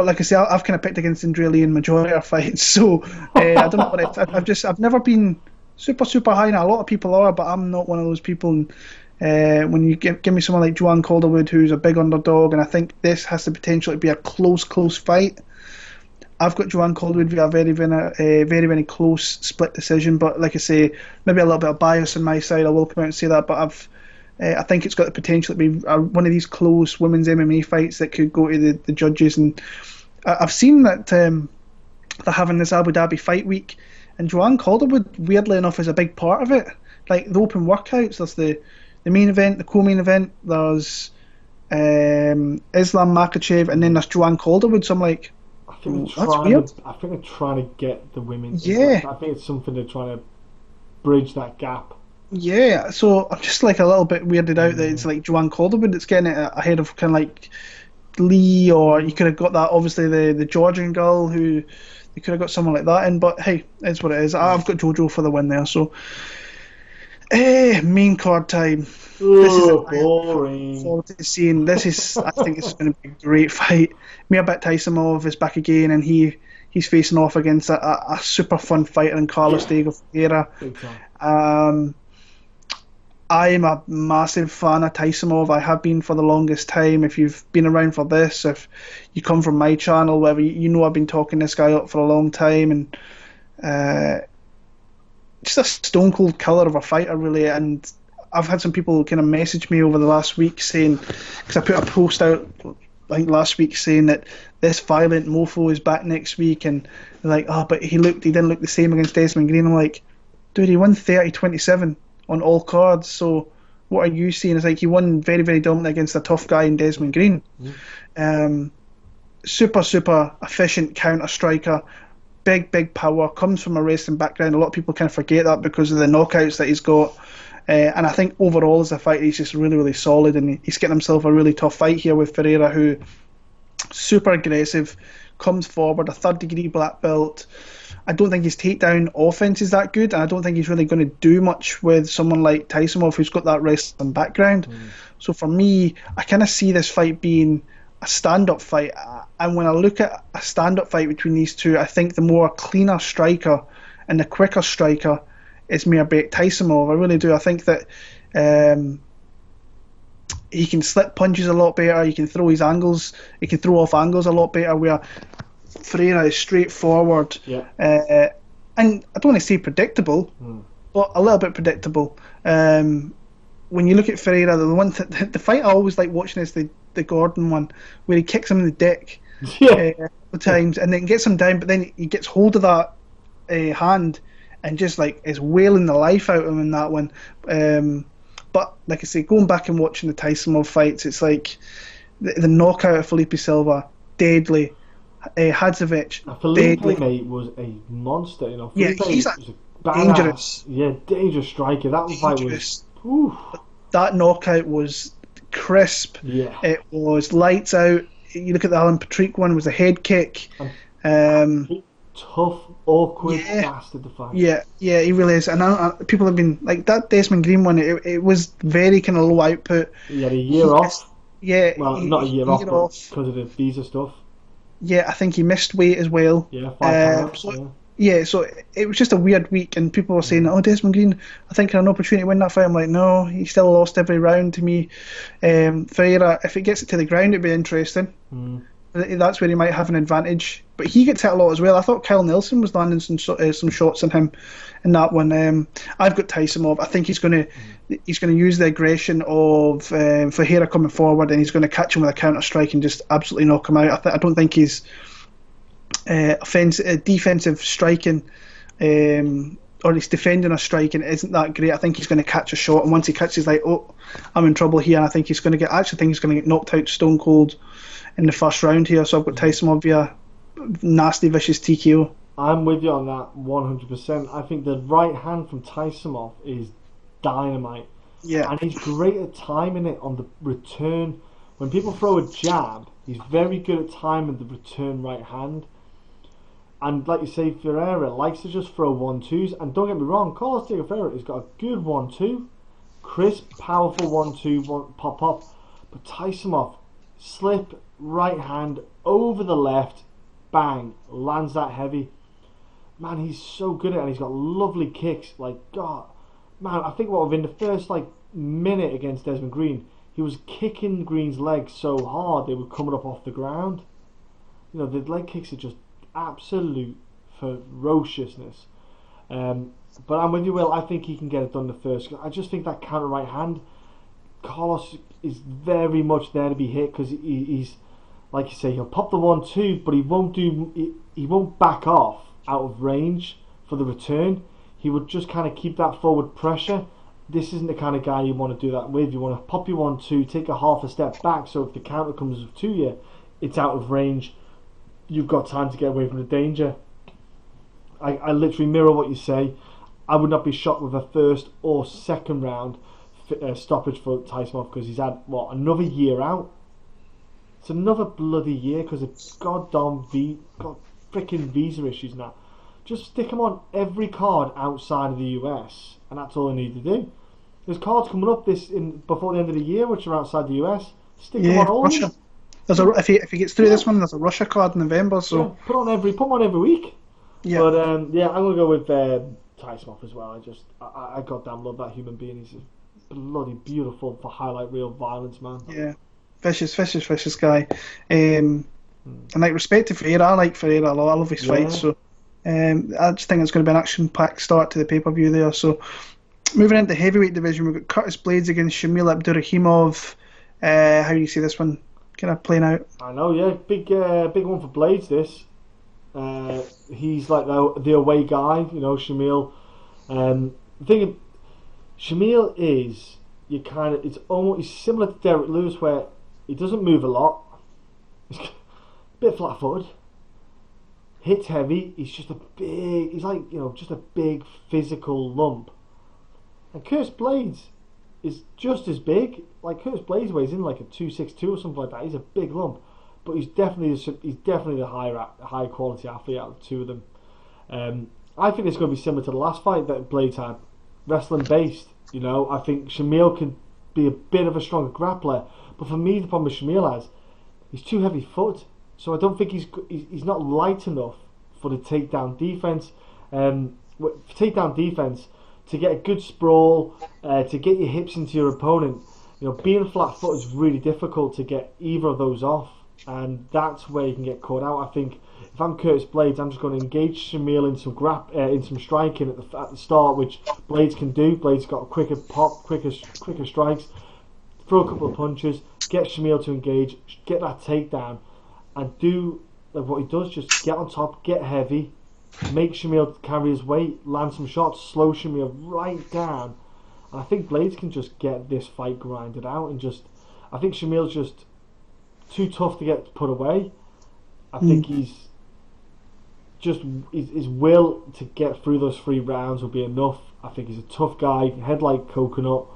like I say, I've kind of picked against Andrea in majority of fights, so I don't know what I've never been super high. Now a lot of people are, but I'm not one of those people. And when you give me someone like Joanne Calderwood, who's a big underdog, and I think this has the potential to be a close fight. I've got Joanne Calderwood via a very close split decision, but like I say, maybe a little bit of bias on my side. I will come out and say that, but I think it's got the potential to be one of these close women's MMA fights that could go to the judges. And I've seen that they're having this Abu Dhabi fight week, and Joanne Calderwood, weirdly enough, is a big part of it. Like the open workouts, there's the main event, the co-main event, there's Islam Makhachev, and then there's Joanne Calderwood. So I'm like, I think they're trying to get the women. Yeah. I think it's something they're trying to bridge that gap. Yeah, so I'm just like a little bit weirded out that it's like Joanne Calderwood that's getting it ahead of kind of like Lee, or you could have got that, obviously, the Georgian girl who you could have got someone like that in, but hey, it's what it is. I've got Jojua for the win there, so main card time. This is boring. Forward to seeing. This is, I think it's going to be a great fight. Mirbet Taisumov is back again, and he's facing off against a super fun fighter in Carlos Diego Ferreira. I am a massive fan of Taisumov. I have been for the longest time. If you've been around for this, if you come from my channel, wherever, you know I've been talking this guy up for a long time, and just a stone cold killer of a fighter, really. And I've had some people kind of message me over the last week saying, because I put a post out I think last week saying that this violent mofo is back next week, and they're like, but he didn't look the same against Desmond Green. I'm like, dude, he won 30-27 on all cards, so what are you seeing? It's like he won very, very dominantly against a tough guy in Desmond Green. Super efficient counter striker, big power, comes from a wrestling background. A lot of people kind of forget that because of the knockouts that he's got. And I think overall as a fighter, he's just really, really solid, and he's getting himself a really tough fight here with Ferreira, who super aggressive, comes forward, a third-degree black belt. I don't think his takedown offense is that good, and I don't think he's really going to do much with someone like Taisumov, who's got that wrestling background. So for me, I kind of see this fight being a stand-up fight, and when I look at a stand-up fight between these two, I think the more cleaner striker and the quicker striker is Mirbet Taisumov. I really do. I think that he can slip punches a lot better. He can throw his angles. He can throw off angles a lot better. Where Ferreira is straightforward. And I don't want to say predictable, but a little bit predictable. When you look at Ferreira, the fight I always like watching is the Gordon one, where he kicks him in the dick the times, and then gets him down, but then he gets hold of that hand and just like is wailing the life out of him in that one. But like I say, going back and watching the Taisumov fights, it's like the knockout of Felipe Silva, deadly. Hadzovic, Felipe, mate, was a monster. You know, Felipe he's was a dangerous, dangerous striker. That fight was. That knockout was crisp. It was lights out. You look at the Alan Patrick one, it was a head kick. Tough, awkward bastard to fight. Yeah, he really is. And people have been like that Desmond Green one. It was very kind of low output. He had a year off. Not a year off, because of the visa stuff. Yeah, I think he missed weight as well. Yeah, 5 pounds. So it was just a weird week, and people were saying, Desmond Green, I think had an opportunity to win that fight. I'm like, no, he still lost every round to me. Ferreira, if it gets it to the ground, it'd be interesting. That's where he might have an advantage. But he gets hit a lot as well. I thought Kyle Nelson was landing some shots on him in that one. I've got Taisumov. I think he's going to use the aggression of Ferreira coming forward, and he's going to catch him with a counter strike and just absolutely knock him out. I don't think his defensive striking or his defending or striking isn't that great. I think he's going to catch a shot, and once he catches, like, I'm in trouble here. And I think he's going to get knocked out stone cold in the first round here. So I've got Taisumov via nasty, vicious TKO. I'm with you on that 100%. I think the right hand from Taisumov is dynamite. And he's great at timing it on the return. When people throw a jab, he's very good at timing the return right hand. And like you say, Ferreira likes to just throw 1-2s. And don't get me wrong, Carlos Ferreira has got a good 1-2. Crisp, powerful 1-2, pop. But Taisumov, slip, right hand, over the left, bang, lands that heavy. Man, he's so good at it, and he's got lovely kicks. Like, God, man, I think within the first minute against Desmond Green, he was kicking Green's legs so hard they were coming up off the ground. You know, the leg kicks are just absolute ferociousness. But I'm with you, Will. I think he can get it done the first. I just think that counter right hand, Carlos is very much there to be hit, because he's, like you say, he'll pop the 1-2, but he won't back off out of range for the return. He would just kind of keep that forward pressure. This isn't the kind of guy you want to do that with. You want to pop your 1-2, take a half a step back, so if the counter comes to you, it's out of range. You've got time to get away from the danger. I literally mirror what you say. I would not be shocked with a first or second round stoppage for Taisumov, because he's had, another year out? It's another bloody year because of goddamn freaking visa issues now. Just stick him on every card outside of the US, and that's all I need to do. There's cards coming up before the end of the year which are outside the US. Stick him on all of them. If he gets through this one, there's a Russia card in November. So yeah, put him on every week. Yeah. But I'm gonna go with Taisumov as well. I goddamn love that human being. He's a bloody beautiful for highlight reel violence, man. Yeah, vicious guy. And like, respect to Ferreira. I like Ferreira a lot. I love his fights. So I just think it's going to be an action-packed start to the pay-per-view there. So moving into the heavyweight division, we've got Curtis Blaydes against Shamil Abdurakhimov. How do you see this one kind of playing out? I know, yeah, big one for Blaydes. This he's like the away guy, you know. Shamil. The thing, Shamil is it's almost similar to Derek Lewis, where he doesn't move a lot. He's a bit flat-footed. Hits heavy. He's just just a big physical lump. And Curtis Blaydes is just as big. Like, Curtis Blaydes weighs in like a 262 or something like that. He's a big lump, but he's definitely the high quality athlete out of the two of them. I think it's going to be similar to the last fight that Blaydes had, wrestling based. You know, I think Shamil could be a bit of a stronger grappler, but for me the problem with Shamil he's too heavy foot. So I don't think he's not light enough for the takedown defense. Takedown defense, to get a good sprawl, to get your hips into your opponent. You know, being flat foot is really difficult to get either of those off, and that's where you can get caught out. I think if I'm Curtis Blaydes, I'm just going to engage Shamil in some striking at the start, which Blaydes can do. Blaydes got a quicker pop, quicker strikes, throw a couple of punches, get Shamil to engage, get that takedown. And do what he does, just get on top, get heavy, make Shamil carry his weight, land some shots, slow Shamil right down. And I think Blaydes can just get this fight grinded out, and I think Shamil's just too tough to get put away. I think his will to get through those 3 rounds will be enough. I think he's a tough guy, head like coconut.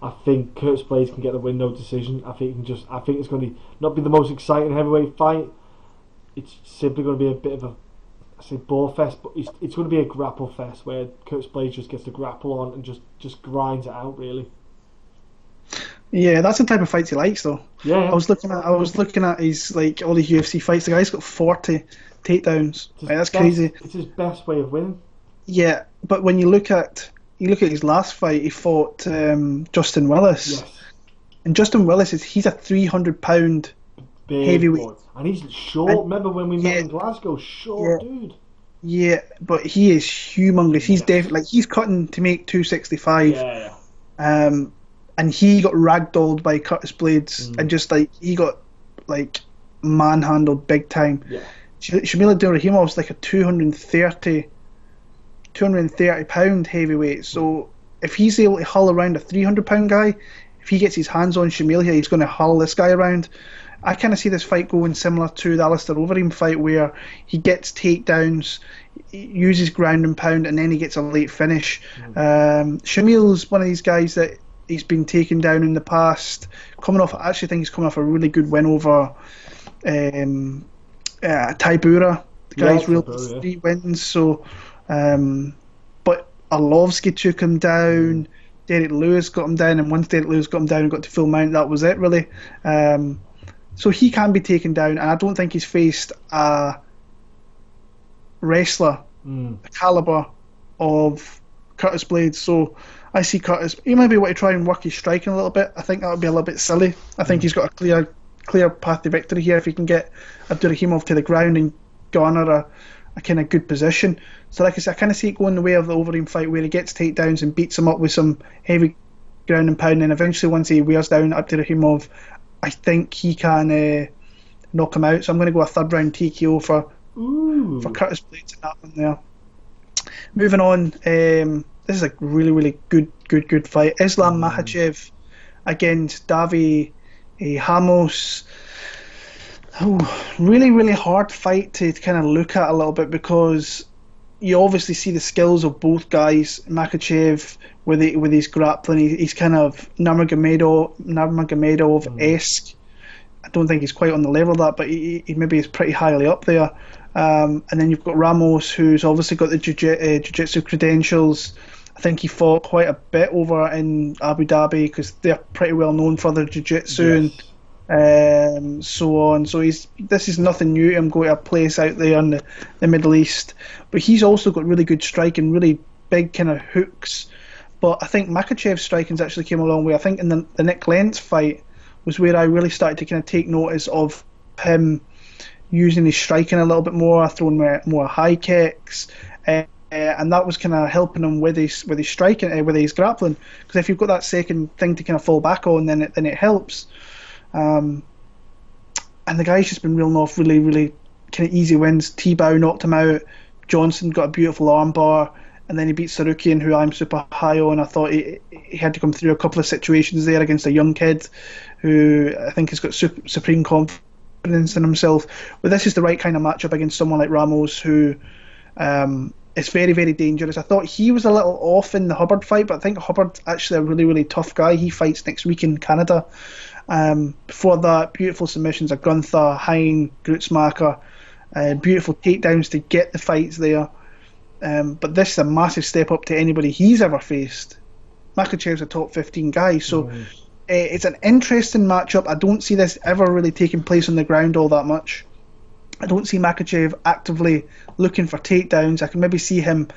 I think Curtis Blaydes can get the win, no decision. I think it's going to not be the most exciting heavyweight fight. It's simply going to be a bit of ball fest, but it's going to be a grapple fest where Curtis Blaydes just gets the grapple on and just grinds it out, really. Yeah, that's the type of fights he likes, though. Yeah. I was looking at his all these UFC fights. The guy's got 40 takedowns. That's crazy. It's his best way of winning. Yeah, but when you look at his last fight, he fought Justin Willis. Yes. And Justin Willis he's a 300-pound heavyweight. Boy. And he's short. Remember when we met in Glasgow? Short dude. Yeah, but he is humongous. He's definitely he's cutting to make 265. Yeah. And he got ragdolled by Curtis Blaydes, and he got manhandled big time. Yeah. Shamil Abdurakhimov like a 230-pound heavyweight. So if he's able to hull around a 300-pound guy, if he gets his hands on Shamil here, he's going to hull this guy around. I kind of see this fight going similar to the Alistair Overeem fight, where he gets takedowns, uses ground and pound, and then he gets a late finish. Shamil's one of these guys that he's been taken down in the past. I actually think he's coming off a really good win over Taibura, the guy's really 3 wins. So, but Arlovsky took him down. Derek Lewis got him down, and once Derek Lewis got him down and got to full mount, that was it really. So he can be taken down, and I don't think he's faced a wrestler the caliber of Curtis Blaydes. So I see Curtis. He might be able to try and work his striking a little bit. I think that would be a little bit silly. I think he's got a clear path to victory here if he can get Abdurakhimov to the ground and garner a kind of good position. So like I said, I kind of see it going the way of the Overeem fight, where he gets takedowns and beats him up with some heavy ground and pound, and eventually once he wears down Abdurakhimov, I think he can knock him out. So I'm going to go a 3rd round TKO for Curtis Blaydes in that one there. Moving on, this is a really good fight. Islam Makhachev against Davi Ramos. Really hard fight to kind of look at a little bit, because you obviously see the skills of both guys. Makhachev with his grappling, he's kind of Nurmagomedov-esque. I don't think he's quite on the level of that, but he maybe is pretty highly up there. And then you've got Ramos, who's obviously got the jiu-jitsu credentials. I think he fought quite a bit over in Abu Dhabi, because they're pretty well known for their jiu-jitsu and so on. So this is nothing new to him, going to a place out there in the Middle East. But he's also got really good striking, really big kind of hooks. But I think Makhachev's striking's actually came a long way. I think in the Nick Lentz fight was where I really started to kind of take notice of him using his striking a little bit more, throwing more high kicks, and that was kind of helping him with his striking, with his grappling. Because if you've got that second thing to kind of fall back on, then it helps. And the guy's just been reeling off really kind of easy wins. T-Bow knocked him out. Johnson got a beautiful armbar, and then he beat Sarukian, who I'm super high on. I thought he had to come through a couple of situations there against a young kid who I think has got supreme confidence in himself. But this is the right kind of matchup against someone like Ramos, who is very dangerous. I thought he was a little off in the Hubbard fight, but I think Hubbard's actually a really tough guy. He fights next week in Canada. Before that, beautiful submissions of Gunther, Hein, Grutzmacher, beautiful takedowns to get the fights there. But this is a massive step up to anybody he's ever faced. Makhachev's a top 15 guy, so it's an interesting matchup. I don't see this ever really taking place on the ground all that much. I don't see Makhachev actively looking for takedowns. I can maybe see him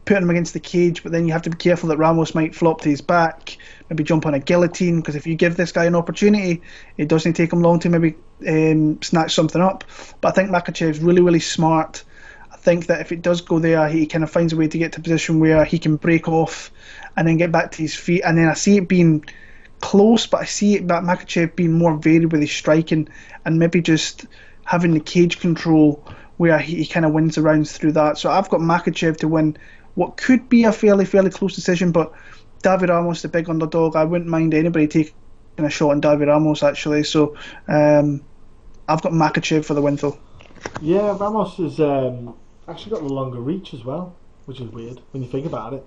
putting him against the cage, but then you have to be careful that Ramos might flop to his back, maybe jump on a guillotine, because if you give this guy an opportunity, it doesn't take him long to maybe snatch something up. But I think Makhachev's really smart. I think that if it does go there, he kind of finds a way to get to a position where he can break off and then get back to his feet. And then I see it being close, but I see it that Makhachev being more varied with his striking and maybe just having the cage control where he kind of wins the rounds through that. So I've got Makhachev to win what could be a fairly close decision, but Davi Ramos, the big underdog, I wouldn't mind anybody taking a shot on Davi Ramos actually. So I've got Makhachev for the win though. Yeah, Ramos has actually got the longer reach as well, which is weird when you think about it.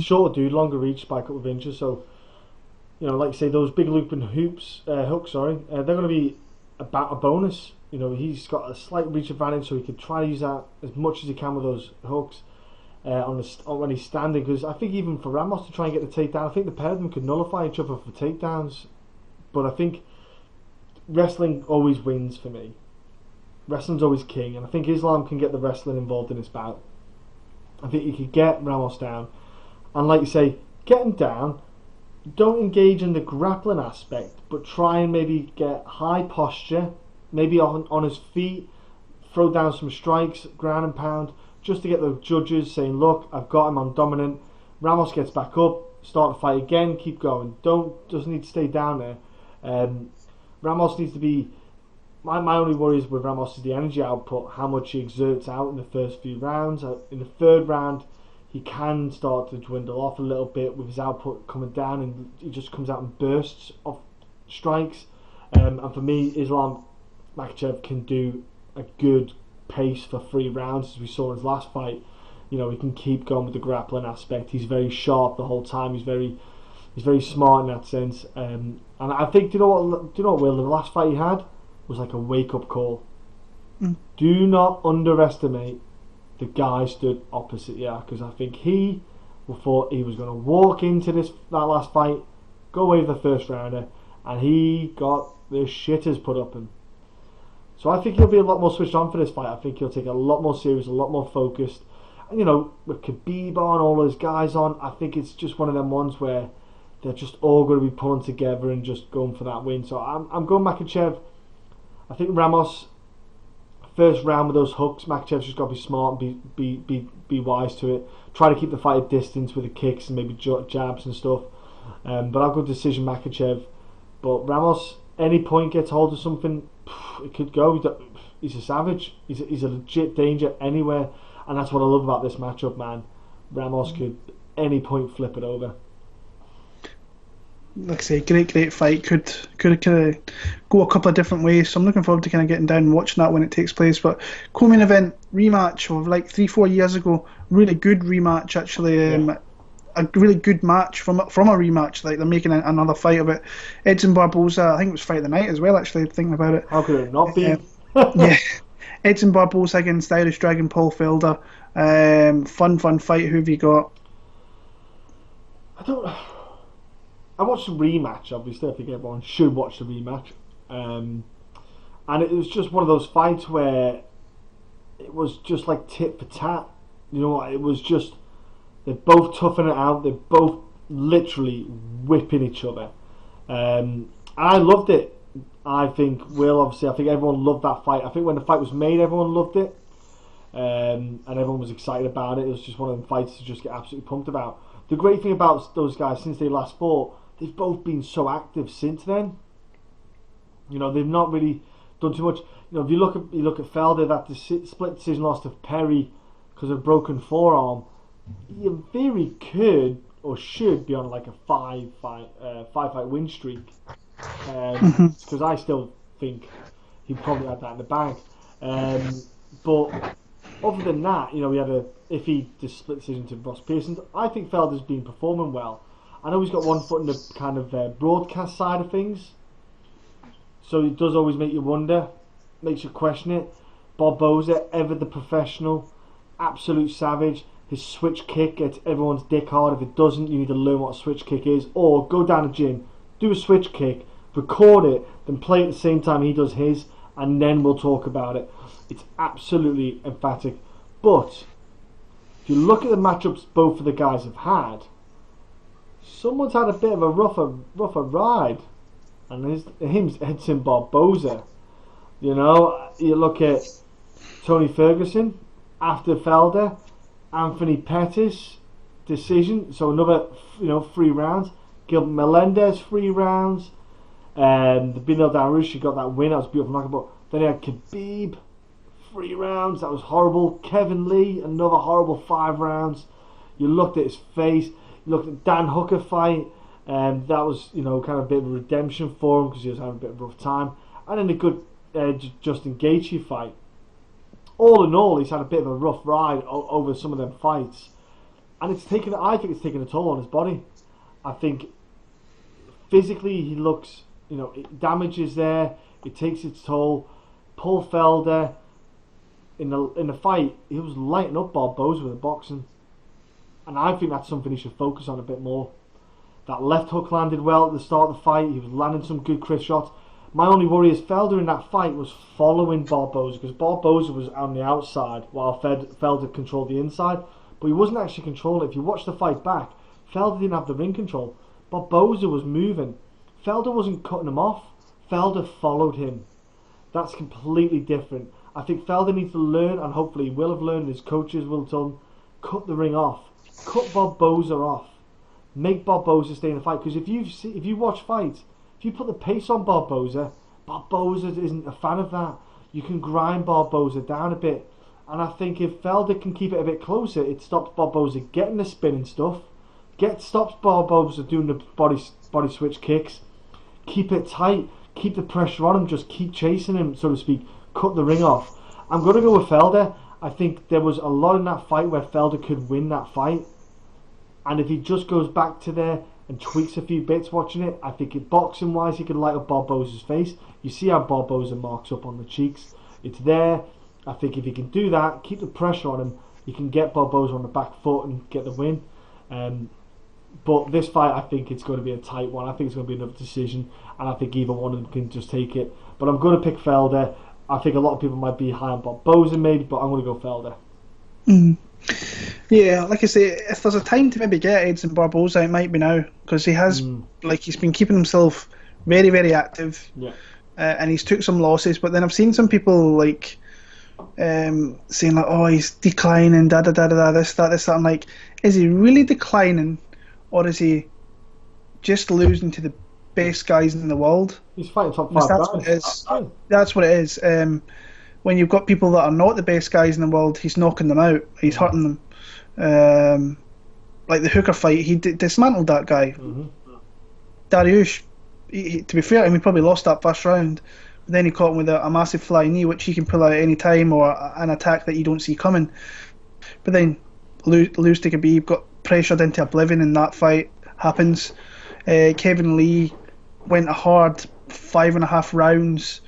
Short dude, longer reach by a couple of inches. So, like you say, those big looping hooks, they're going to be about a bonus. He's got a slight reach advantage, so he could try to use that as much as he can with those hooks when he's standing. Because I think even for Ramos to try and get the takedown, I think the pair of them could nullify each other for takedowns. But I think wrestling always wins for me. Wrestling's always king, and I think Islam can get the wrestling involved in this bout. I think he could get Ramos down, and like you say, get him down. Don't engage in the grappling aspect, but try and maybe get high posture, maybe on his feet, throw down some strikes, ground and pound, just to get the judges saying, look, I've got him on dominant. Ramos gets back up, start the fight again, keep going. Doesn't need to stay down there. Ramos needs to be... My only worries with Ramos is the energy output, how much he exerts out in the first few rounds. In the third round, he can start to dwindle off a little bit with his output coming down, and he just comes out in bursts of strikes. And for me, Islam Makhachev can do a good pace for 3 rounds, as we saw in his last fight. He can keep going with the grappling aspect. He's very sharp the whole time. He's very smart in that sense. And I think, do you know what, Will? The last fight he had was like a wake-up call. Do not underestimate the guy stood opposite you, because I think he thought he was going to walk into that last fight, go away with the first rounder, and he got the shitters put up him. So I think he'll be a lot more switched on for this fight. I think he'll take it a lot more serious, a lot more focused. And with Khabib on, all those guys on, I think it's just one of them ones where they're just all going to be pulling together and just going for that win. So I'm going Makhachev. I think Ramos, first round with those hooks, Makhachev's just got to be smart and be wise to it. Try to keep the fight at distance with the kicks and maybe jabs and stuff. But I'll go decision Makhachev. But Ramos, any point gets hold of something, it could go. He's a savage. He's a legit danger anywhere. And that's what I love about this matchup, man. Ramos could, any point, flip it over. Like I say, great fight. Could kind of go a couple of different ways. So I'm looking forward to kind of getting down and watching that when it takes place. But co-main event rematch of like 3-4 years ago. Really good rematch, actually. A really good match from a rematch. Like they're making another fight of it. Edson Barboza, I think it was fight of the night as well. Actually, thinking about it. How could it not be? Yeah. Edson Barboza against Irish Dragon Paul Felder. Fun fight. Who have you got? I watched the rematch, obviously. I think everyone should watch the rematch. And it was just one of those fights where it was just like tit for tat. It was just, they're both toughing it out. They're both literally whipping each other. And I loved it. I think everyone loved that fight. I think when the fight was made, everyone loved it. And everyone was excited about it. It was just one of them fights to just get absolutely pumped about. The great thing about those guys, since they last fought, they've both been so active since then. They've not really done too much. If you look at Felder, that split decision loss to Perry because of a broken forearm, he in theory could or should be on like a five fight win streak. Because I still think he probably had that in the bag. But other than that, he had a iffy split decision to Ross Pearson. I think Felder's been performing well. I know he's got one foot in the kind of broadcast side of things, so it does always make you wonder, makes you question it. Barboza, ever the professional, absolute savage. His switch kick gets everyone's dick hard. If it doesn't, you need to learn what a switch kick is, or go down the gym, do a switch kick, record it, then play at the same time he does his, and then we'll talk about it. It's absolutely emphatic. But if you look at the matchups both of the guys have had, someone's had a bit of a rougher ride, and him's Edson Barboza. You look at Tony Ferguson after Felder, Anthony Pettis decision, so another 3 rounds. Gilbert Melendez 3 rounds. The Binel Dariush got that win. That was beautiful knockout. Then he had Khabib 3 rounds. That was horrible. Kevin Lee, another horrible 5 rounds. You looked at his face. You looked at Dan Hooker fight. That was kind of a bit of a redemption for him because he was having a bit of a rough time. And then a good Justin Gaethje fight. All in all, he's had a bit of a rough ride over some of them fights, and I think it's taken a toll on his body. I think physically he looks, damage is there. It takes its toll. Paul Felder in the fight, he was lighting up Barboza with the boxing, and I think that's something he should focus on a bit more. That left hook landed well at the start of the fight. He was landing some good crisp shots. My only worry is Felder in that fight was following Barboza, because Barboza was on the outside while Felder controlled the inside, but he wasn't actually controlling it. If you watch the fight back, Felder didn't have the ring control. Barboza was moving. Felder wasn't cutting him off. Felder followed him. That's completely different. I think Felder needs to learn, and hopefully he will have learned, his coaches will tell him, cut the ring off. Cut Barboza off. Make Barboza stay in the fight, because if you watch fights, if you put the pace on Barboza isn't a fan of that. You can grind Barboza down a bit. And I think if Felder can keep it a bit closer, it stops Barboza getting the spin and stuff. Stops Barboza doing the body switch kicks. Keep it tight. Keep the pressure on him. Just keep chasing him, so to speak. Cut the ring off. I'm going to go with Felder. I think there was a lot in that fight where Felder could win that fight. And if he just goes back to there and tweaks a few bits watching it, I think boxing wise he could light up Barboza's face. You see how Barboza marks up on the cheeks. It's there. I think if he can do that, keep the pressure on him, he can get Barboza on the back foot and get the win. But this fight, I think it's going to be a tight one. I think it's going to be another decision, and I think either one of them can just take it. But I'm going to pick Felder. I think a lot of people might be high on Barboza maybe, but I'm going to go Felder. Yeah, like I say, if there's a time to maybe get Edson Barboza, it might be now, because he has, he's been keeping himself very, very active, and he's took some losses. But then I've seen some people saying oh, he's declining, this, that. I'm like, is he really declining, or is he just losing to the best guys in the world? He's fighting top 5 guys. What it is. That's what it is. When you've got people that are not the best guys in the world, he's knocking them out. He's hurting them. Like the Hooker fight, he dismantled that guy. Dariush, to be fair, he probably lost that first round. But then he caught him with a massive flying knee, which he can pull out at any time, or an attack that you don't see coming. But then lose to Khabib, got pressured into oblivion in that fight. Happens. Kevin Lee went a hard 5.5 rounds.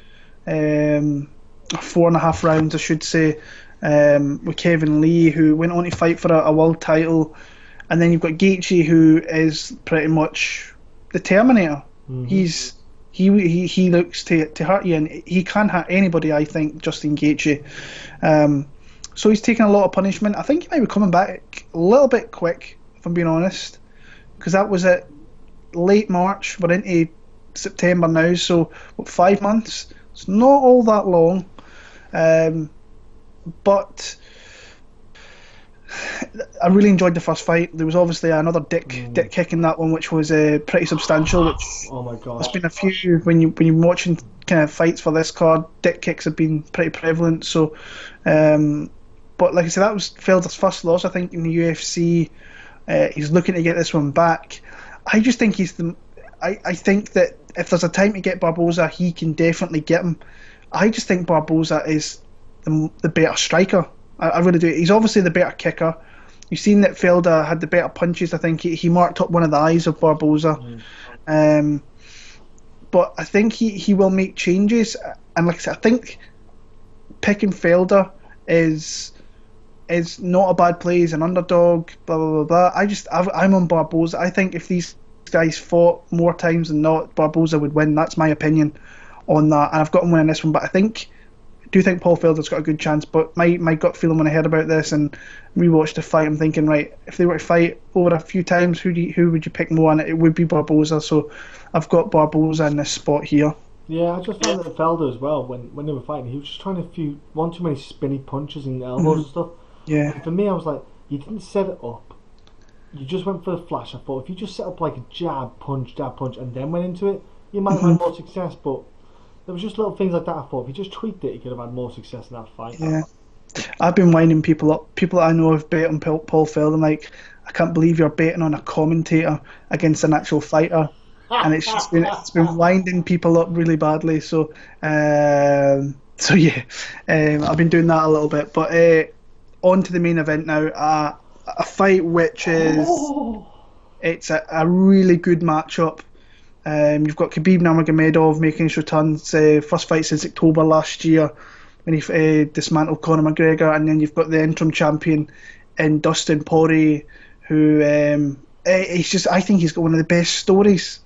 4.5 rounds, I should say, with Kevin Lee, who went on to fight for a world title. And then you've got Gaethje, who is pretty much the Terminator. He looks to hurt you, and he can hurt anybody, I think, Justin Gaethje. So he's taking a lot of punishment. I think he might be coming back a little bit quick, if I'm being honest, because that was at late March. We're into September now, so 5 months. It's not all that long. But I really enjoyed the first fight. There was obviously another dick kick in that one, which was pretty substantial. Which, oh my god, there's been a few when you're watching kind of fights for this card. Dick kicks have been pretty prevalent. So, but like I said, that was Felder's first loss, I think, in the UFC. He's looking to get this one back. I just think I think that if there's a time to get Barboza, he can definitely get him. I just think Barboza is the better striker. I really do. He's obviously the better kicker. You've seen that Felder had the better punches. I think he marked up one of the eyes of Barboza. But I think he will make changes. And like I said, I think picking Felder is not a bad play. He's an underdog, blah, blah, blah, blah. I'm on Barboza. I think if these guys fought more times than not, Barboza would win. That's my opinion on that. And I've got him winning this one. But I do think Paul Felder's got a good chance. But my gut feeling when I heard about this and rewatched the fight, I'm thinking, right, if they were to fight over a few times, who would you pick more? And it would be Barboza. So I've got Barboza in this spot here. Yeah, I just found that Felder as well, when they were fighting, he was just trying one too many spinny punches and elbows and stuff. Yeah. And for me, I was like, you didn't set it up. You just went for the flash. I thought if you just set up like a jab, punch, and then went into it, you might have had more success. But there was just little things like that. I thought if he just tweaked it, he could have had more success in that fight. Yeah. I've been winding people up. People that I know have bet on Paul Felder. I'm like, I can't believe you're betting on a commentator against an actual fighter. And it's been winding people up really badly. So yeah, I've been doing that a little bit. But on to the main event now. A fight which is it's a really good matchup. You've got Khabib Nurmagomedov making his return. First fight since October last year when he dismantled Conor McGregor, and then you've got the interim champion in Dustin Poirier, who I think he's got one of the best stories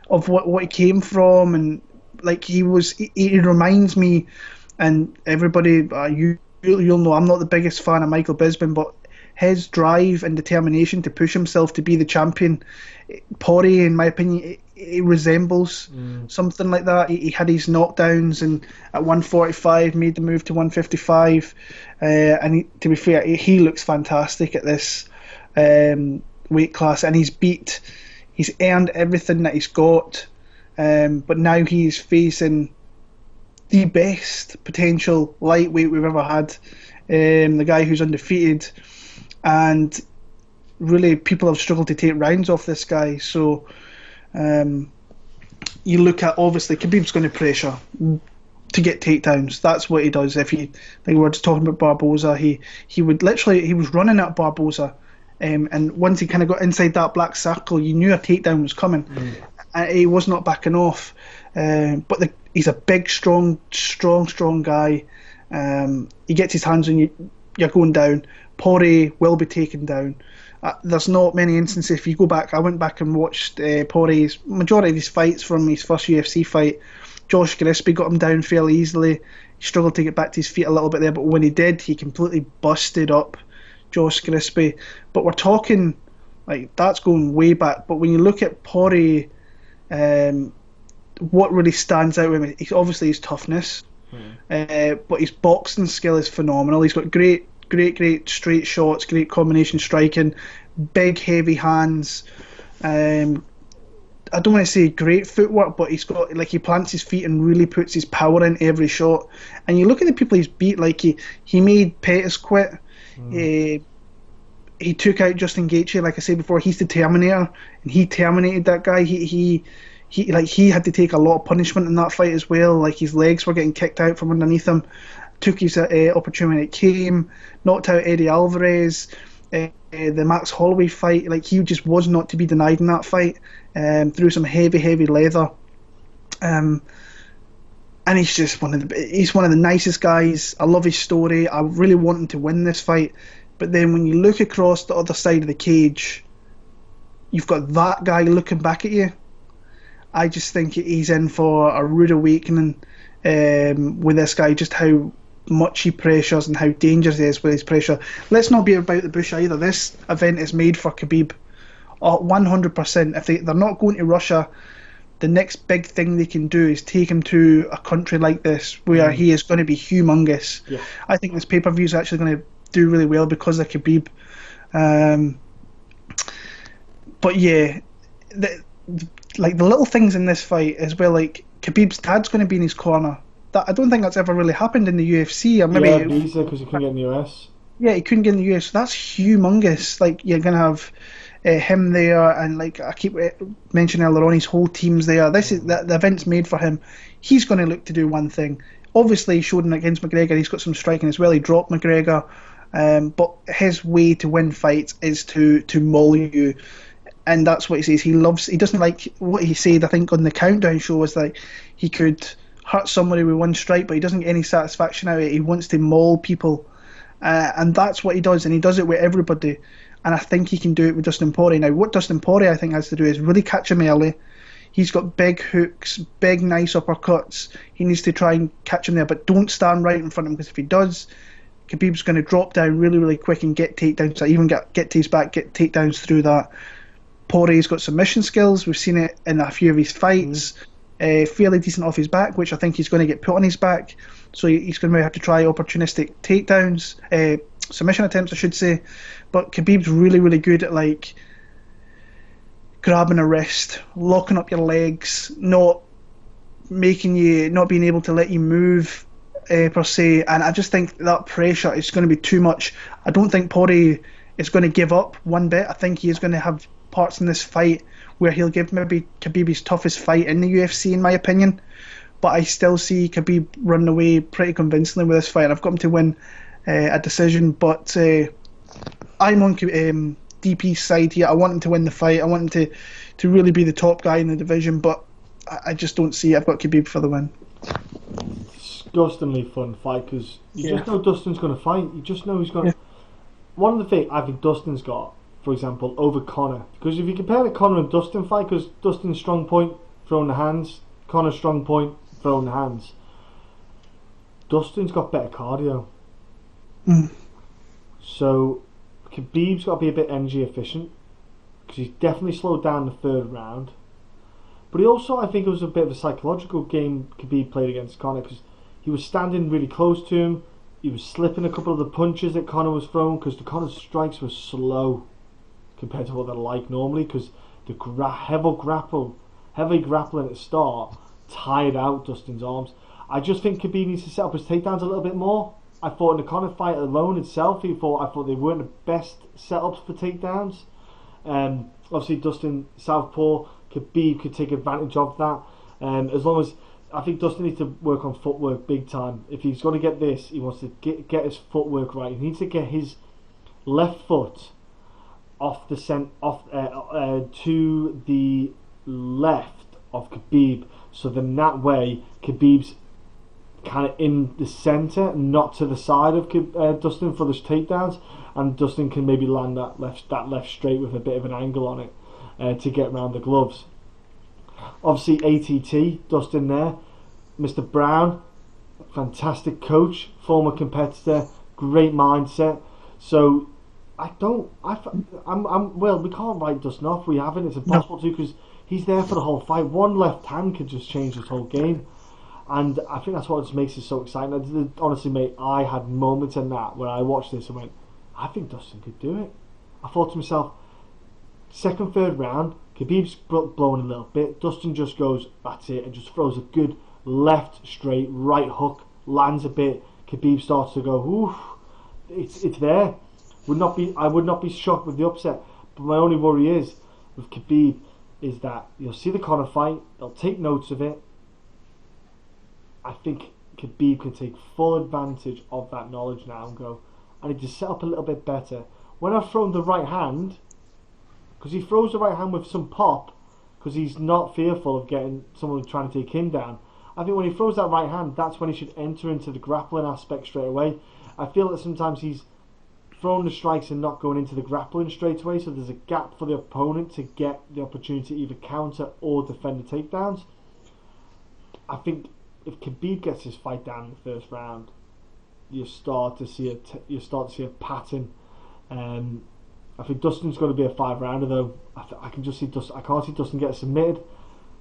of what he came from, and like he reminds me, and everybody you'll know I'm not the biggest fan of Michael Bisping, but his drive and determination to push himself to be the champion, Poirier, in my opinion, it resembles something like that. He had his knockdowns and at 145 made the move to 155, and to be fair, he looks fantastic at this weight class, and he's earned everything that he's got, but now he's facing the best potential lightweight we've ever had, the guy who's undefeated, and really people have struggled to take rounds off this guy. So you look at, obviously Khabib's going to pressure to get takedowns. That's what he does. If he, like we were just talking about Barboza, he was running at Barboza, and once he kind of got inside that black circle, you knew a takedown was coming. And he was not backing off. But he's a big, strong guy. He gets his hands on you, you're going down. Poirier will be taken down. There's not many instances. If you go back, I went back and watched Poirier's majority of his fights from his first UFC fight. Josh Gillespie got him down fairly easily. He struggled to get back to his feet a little bit there, but when he did, he completely busted up Josh Gillespie. But we're talking, like, that's going way back. But when you look at Poirier, what really stands out with him is obviously his toughness, but his boxing skill is phenomenal. He's got great straight shots, great combination striking, big heavy hands. I don't want to say great footwork, but he's got, like, he plants his feet and really puts his power in every shot. And you look at the people he's beat, like he made Pettis quit. He took out Justin Gaethje, like I said before. He's the Terminator, and he terminated that guy. He had to take a lot of punishment in that fight as well. Like, his legs were getting kicked out from underneath him. Took his opportunity, it came, knocked out Eddie Alvarez. The Max Holloway fight, like, he just was not to be denied in that fight. Threw some heavy leather, and he's just one of the nicest guys. I love his story. I really want him to win this fight, but then when you look across the other side of the cage, you've got that guy looking back at you. I just think he's in for a rude awakening with this guy, just how much he pressures and how dangerous he is with his pressure. Let's not be about the bush either. This event is made for Khabib. 100%. If they're not going to Russia, the next big thing they can do is take him to a country like this where he is going to be humongous. Yeah. I think this pay-per-view is actually going to do really well because of Khabib. But yeah, the little things in this fight as well, like Khabib's dad's going to be in his corner. I don't think that's ever really happened in the UFC. Or maybe visa because he couldn't get in the US. Yeah, he couldn't get in the US. So that's humongous. Like, you're going to have him there, and like I keep mentioning Lerone, his whole team's there. This is the event's made for him. He's going to look to do one thing. Obviously, he showed him against McGregor. He's got some striking as well. He dropped McGregor, but his way to win fights is to maul you, and that's what he says. He doesn't like what he said. I think on the Countdown show was like he could hurt somebody with one strike, but he doesn't get any satisfaction out of it. He wants to maul people, and that's what he does, and he does it with everybody. And I think he can do it with Dustin Poirier. Now, what Dustin Poirier, I think, has to do is really catch him early. He's got big hooks, big, nice uppercuts. He needs to try and catch him there, but don't stand right in front of him, because if he does, Khabib's going to drop down really, really quick and get takedowns. So even get to his back, get takedowns through that. Poirier's got submission skills. We've seen it in a few of his fights. Fairly decent off his back, which I think he's going to get put on his back. So he's going to have to try opportunistic takedowns, submission attempts, I should say. But Khabib's really, really good at, like, grabbing a wrist, locking up your legs, not being able to let you move per se. And I just think that pressure is going to be too much. I don't think Poirier is going to give up one bit. I think he is going to have parts in this fight where he'll give maybe Khabib his toughest fight in the UFC, in my opinion. But I still see Khabib running away pretty convincingly with this fight. I've got him to win a decision, but I'm on DP's side here. I want him to win the fight. I want him to really be the top guy in the division, but I just don't see it. I've got Khabib for the win. Disgustingly fun fight, because you just know Dustin's going to fight. You just know he's going to... One of the things I think Dustin's got, for example, over Conor, because if you compare the Conor and Dustin fight, because Dustin's strong point, throwing the hands, Conor's strong point, throwing the hands, Dustin's got better cardio. So Khabib's got to be a bit energy efficient, because he's definitely slowed down the third round. But he also, I think it was a bit of a psychological game Khabib played against Conor, because he was standing really close to him. He was slipping a couple of the punches that Conor was throwing, because the Conor's strikes were slow compared to what they're like normally, because the heavy grappling at the start tired out Dustin's arms. I just think Khabib needs to set up his takedowns a little bit more. I thought in the Conor fight alone itself, I thought they weren't the best setups for takedowns. Obviously Dustin southpaw, Khabib could take advantage of that. As long as, I think Dustin needs to work on footwork big time. If he's going to get this, he wants to get his footwork right. He needs to get his left foot off to the left of Khabib, so then that way Khabib's kind of in the centre, not to the side of Dustin for the takedowns, and Dustin can maybe land that left straight with a bit of an angle on it to get around the gloves. Obviously, ATT, Dustin there, Mr. Brown, fantastic coach, former competitor, great mindset. So well, we can't write Dustin off. We haven't. It's impossible to, because he's there for the whole fight. One left hand could just change this whole game. And I think that's what just makes it so exciting. Honestly, mate, I had moments in that where I watched this and went, I think Dustin could do it. I thought to myself, second, third round, Khabib's blowing a little bit. Dustin just goes, that's it, and just throws a good left, straight, right hook, lands a bit. Khabib starts to go, oof, it's there. I would not be shocked with the upset. But my only worry is with Khabib is that you'll see the Conor fight, they'll take notes of it. I think Khabib can take full advantage of that knowledge now and go, I need to set up a little bit better. When I've thrown the right hand, because he throws the right hand with some pop, because he's not fearful of getting someone trying to take him down. I think when he throws that right hand, that's when he should enter into the grappling aspect straight away. I feel that sometimes he's throwing the strikes and not going into the grappling straight away, so there's a gap for the opponent to get the opportunity to either counter or defend the takedowns. I think if Khabib gets his fight down in the first round, you start to see a pattern. I think Dustin's going to be a 5-rounder though. I can just see Dustin. I can't see Dustin getting submitted.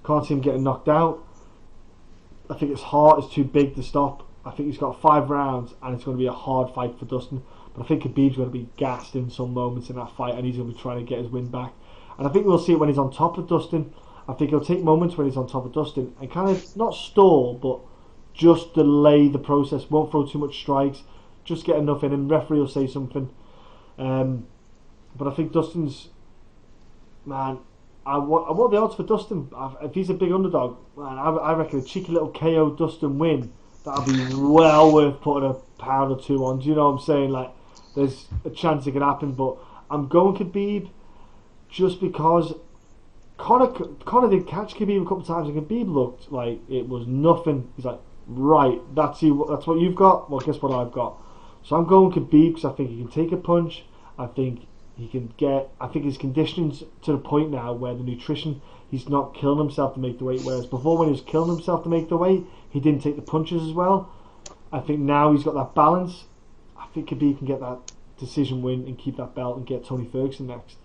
Can't see him getting knocked out. I think his heart is too big to stop. I think he's got 5 rounds and it's going to be a hard fight for Dustin. But I think Khabib's going to be gassed in some moments in that fight, and he's going to be trying to get his win back. And I think we'll see it when he's on top of Dustin. I think he'll take moments when he's on top of Dustin and kind of not stall, but just delay the process. Won't throw too much strikes. Just get enough in him. Referee will say something. But I think Dustin's, man, I want the odds for Dustin. If he's a big underdog, man, I reckon a cheeky little KO Dustin win, that'll be well worth putting a pound or two on. Do you know what I'm saying? Like, there's a chance it could happen, but I'm going Khabib just because Conor did catch Khabib a couple of times, and Khabib looked like it was nothing. He's like, right, that's what you've got. Well, guess what I've got. So I'm going Khabib because I think he can take a punch. I think his conditioning's to the point now where the nutrition, he's not killing himself to make the weight, whereas before when he was killing himself to make the weight, he didn't take the punches as well. I think now he's got that balance. I think Khabib can get that decision win and keep that belt and get Tony Ferguson next.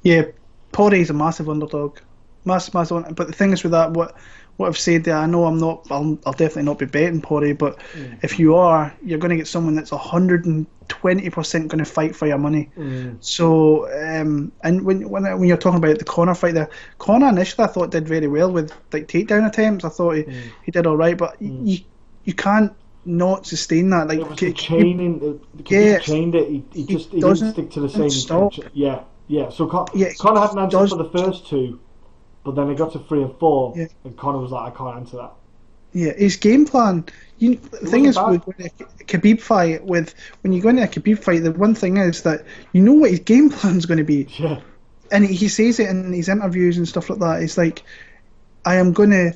Yeah, Poirier's a massive underdog. Massive. But the thing is with that, what I've said there, I know I'll definitely not be betting Poirier, but if you are, you're going to get someone that's 120% going to fight for your money. So, and when you're talking about the Conor fight there, Conor initially I thought did very well with like takedown attempts. I thought he did all right, but you can't not sustain that. Like, it was the chaining. He chained it. He didn't stick to the same intention. Yeah. So Conor had an answer for the first 2. But then it got to 3 and 4, and Conor was like, I can't answer that. Yeah, his game plan. The thing is, with a Khabib fight, when you go into a Khabib fight, the one thing is that you know what his game plan's going to be. Yeah. And he says it in his interviews and stuff like that. It's like, I'm going to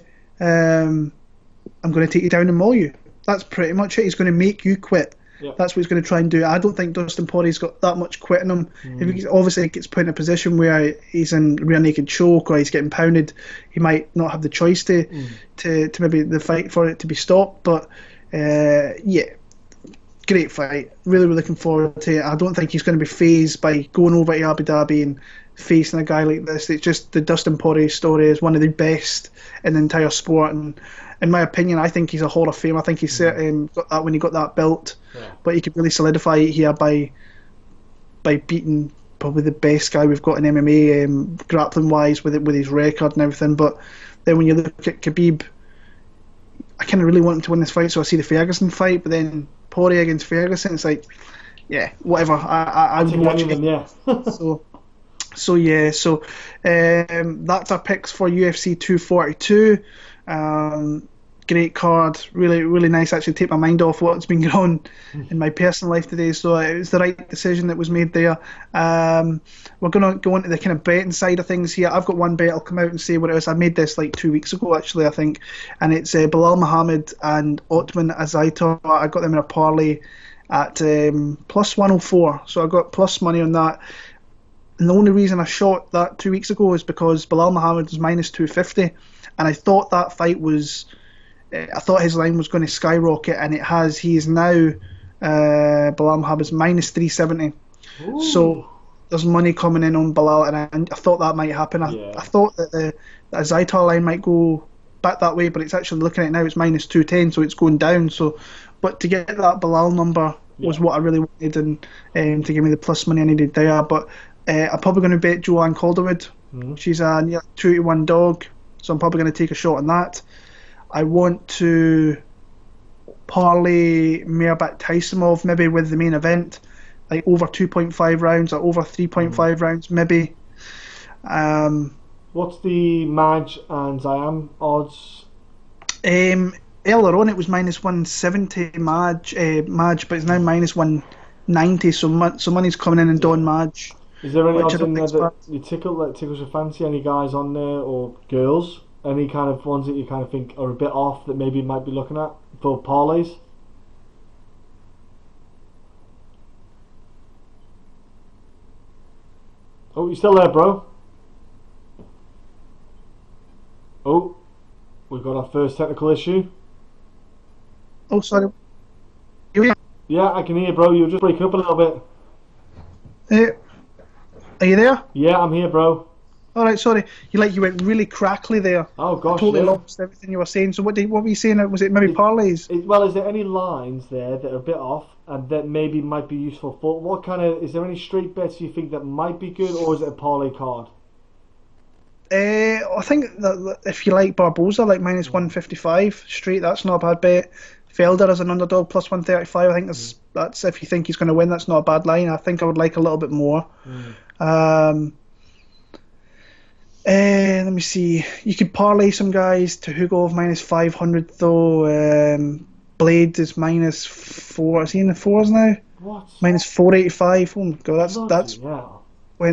take you down and maul you. That's pretty much it. He's going to make you quit. Yeah. That's what he's going to try and do. I don't think Dustin Poirier's got that much quit in him. If he obviously gets put in a position where he's in rear naked choke or he's getting pounded, he might not have the choice to maybe the fight for it to be stopped. But yeah, great fight. Really looking forward to it. I don't think he's going to be fazed by going over to Abu Dhabi and facing a guy like this. It's just the Dustin Poirier story is one of the best in the entire sport, and in my opinion, I think he's a Hall of Fame. I think he got that when he got that belt, but he could really solidify it here by beating probably the best guy we've got in MMA, grappling wise, with his record and everything. But then when you look at Khabib, I kind of really want him to win this fight, so I see the Ferguson fight. But then Poirier against Ferguson, it's like, yeah, whatever. I would watch it. Yeah. So that's our picks for UFC 242. great card. Really, really nice. Actually, take my mind off what's been going on in my personal life today. So it was the right decision that was made there. We're going to go into the kind of betting side of things here. I've got one bet. I'll come out and say what it is. I made this like 2 weeks ago, actually, I think. And it's Belal Muhammad and Ottman Azaitar. I got them in a parlay at plus 104. So I got plus money on that. And the only reason I shot that 2 weeks ago is because Belal Muhammad was minus 250. And I thought that fight was... I thought his line was going to skyrocket, and it has. He is now... Belal Muhammad's minus 370. Ooh. So there's money coming in on Belal, and I thought that might happen. I thought that the Azaitar line might go back that way, but it's actually looking at it now, it's minus 210, so it's going down. So, but to get that Belal number was what I really wanted, and to give me the plus money I needed there. But I'm probably going to bet Joanne Calderwood. She's a near 2-1 dog, so I'm probably going to take a shot on that. I want to parlay Mirbet Taisumov maybe with the main event, like over 2.5 rounds or over 3.5 rounds maybe. What's the Maj and Zayam odds? Lerone, it was minus 170 Maj, but it's now minus 190, so money's coming in Don Maj. Is there any odds in there that tickles your fancy? Any guys on there, or girls? Any kind of ones that you kind of think are a bit off that maybe you might be looking at for parlays? Oh, you still there, bro? Oh, we've got our first technical issue. Oh, sorry. Yeah, I can hear you, bro. You're just breaking up a little bit. Are you there? Yeah, I'm here, bro. All right, sorry. You went really crackly there. Oh gosh, I totally lost everything you were saying. So what were you saying? Was it maybe parlays? Well, is there any lines there that are a bit off and that maybe might be useful for? What kind of, is there any straight bets you think that might be good, or is it a parlay card? I think that if you like Barboza, like minus 155 straight, that's not a bad bet. Felder as an underdog plus 135. I think that's if you think he's going to win, that's not a bad line. I think I would like a little bit more. Let me see. You could parlay some guys. Tukhugov minus 500 though. Blaydes is minus 4. Is he in the 4s now? What? Minus 485. Oh my god,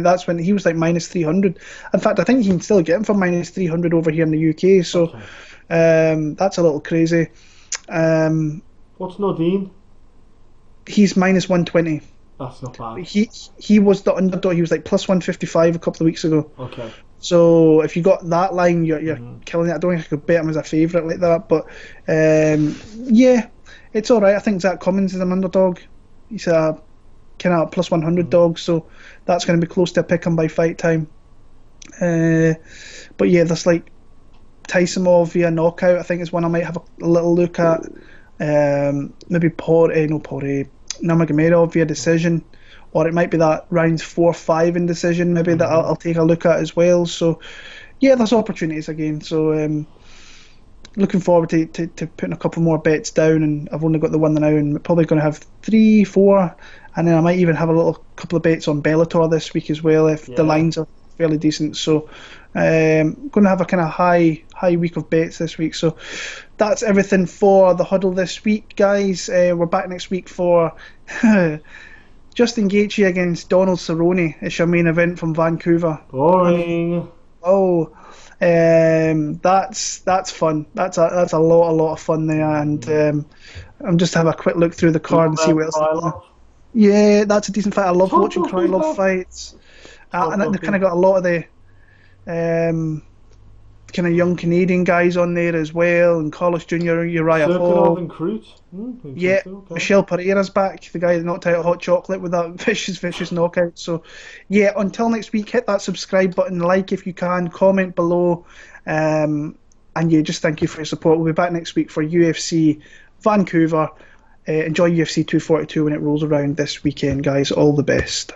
that's when he was like minus 300. In fact, I think you can still get him for minus 300 over here in the UK. So that's a little crazy. What's Nordine? He's minus 120. That's not bad. He was the underdog. He was like plus 155 a couple of weeks ago. Okay. So if you got that line, you're killing it. I don't think I could bet him as a favourite like that, but yeah, it's all right. I think Zach Cummins is an underdog. He's a kind of plus 100 dog, so that's going to be close to a pick 'em by fight time. But yeah, there's like Taisumov via knockout. I think is one I might have a little look at. Maybe Nurmagomedov via decision. Or it might be that rounds 4-5 in decision, maybe that I'll take a look at as well. So, yeah, there's opportunities again. So, looking forward to putting a couple more bets down. And I've only got the one now, and probably going to have 3, 4, and then I might even have a couple of bets on Bellator this week as well if the lines are fairly decent. So, going to have a kind of high week of bets this week. So, that's everything for the huddle this week, guys. We're back next week for. Justin Gaethje against Donald Cerrone. It's your main event from Vancouver. Boring. That's fun. That's a lot of fun there, and I'm just have a quick look through the card and see what else. Yeah, that's a decent fight. I love watching Krylov fights, and they've kind of got a lot of the kind of young Canadian guys on there as well, and Carlos Jr., Uriah Hall. Yeah, okay. Michelle Pereira's back, the guy that knocked out Hot Chocolate with that vicious knockout. So, yeah, until next week, hit that subscribe button, like if you can, comment below, and yeah, just thank you for your support. We'll be back next week for UFC Vancouver. Enjoy UFC 242 when it rolls around this weekend, guys. All the best.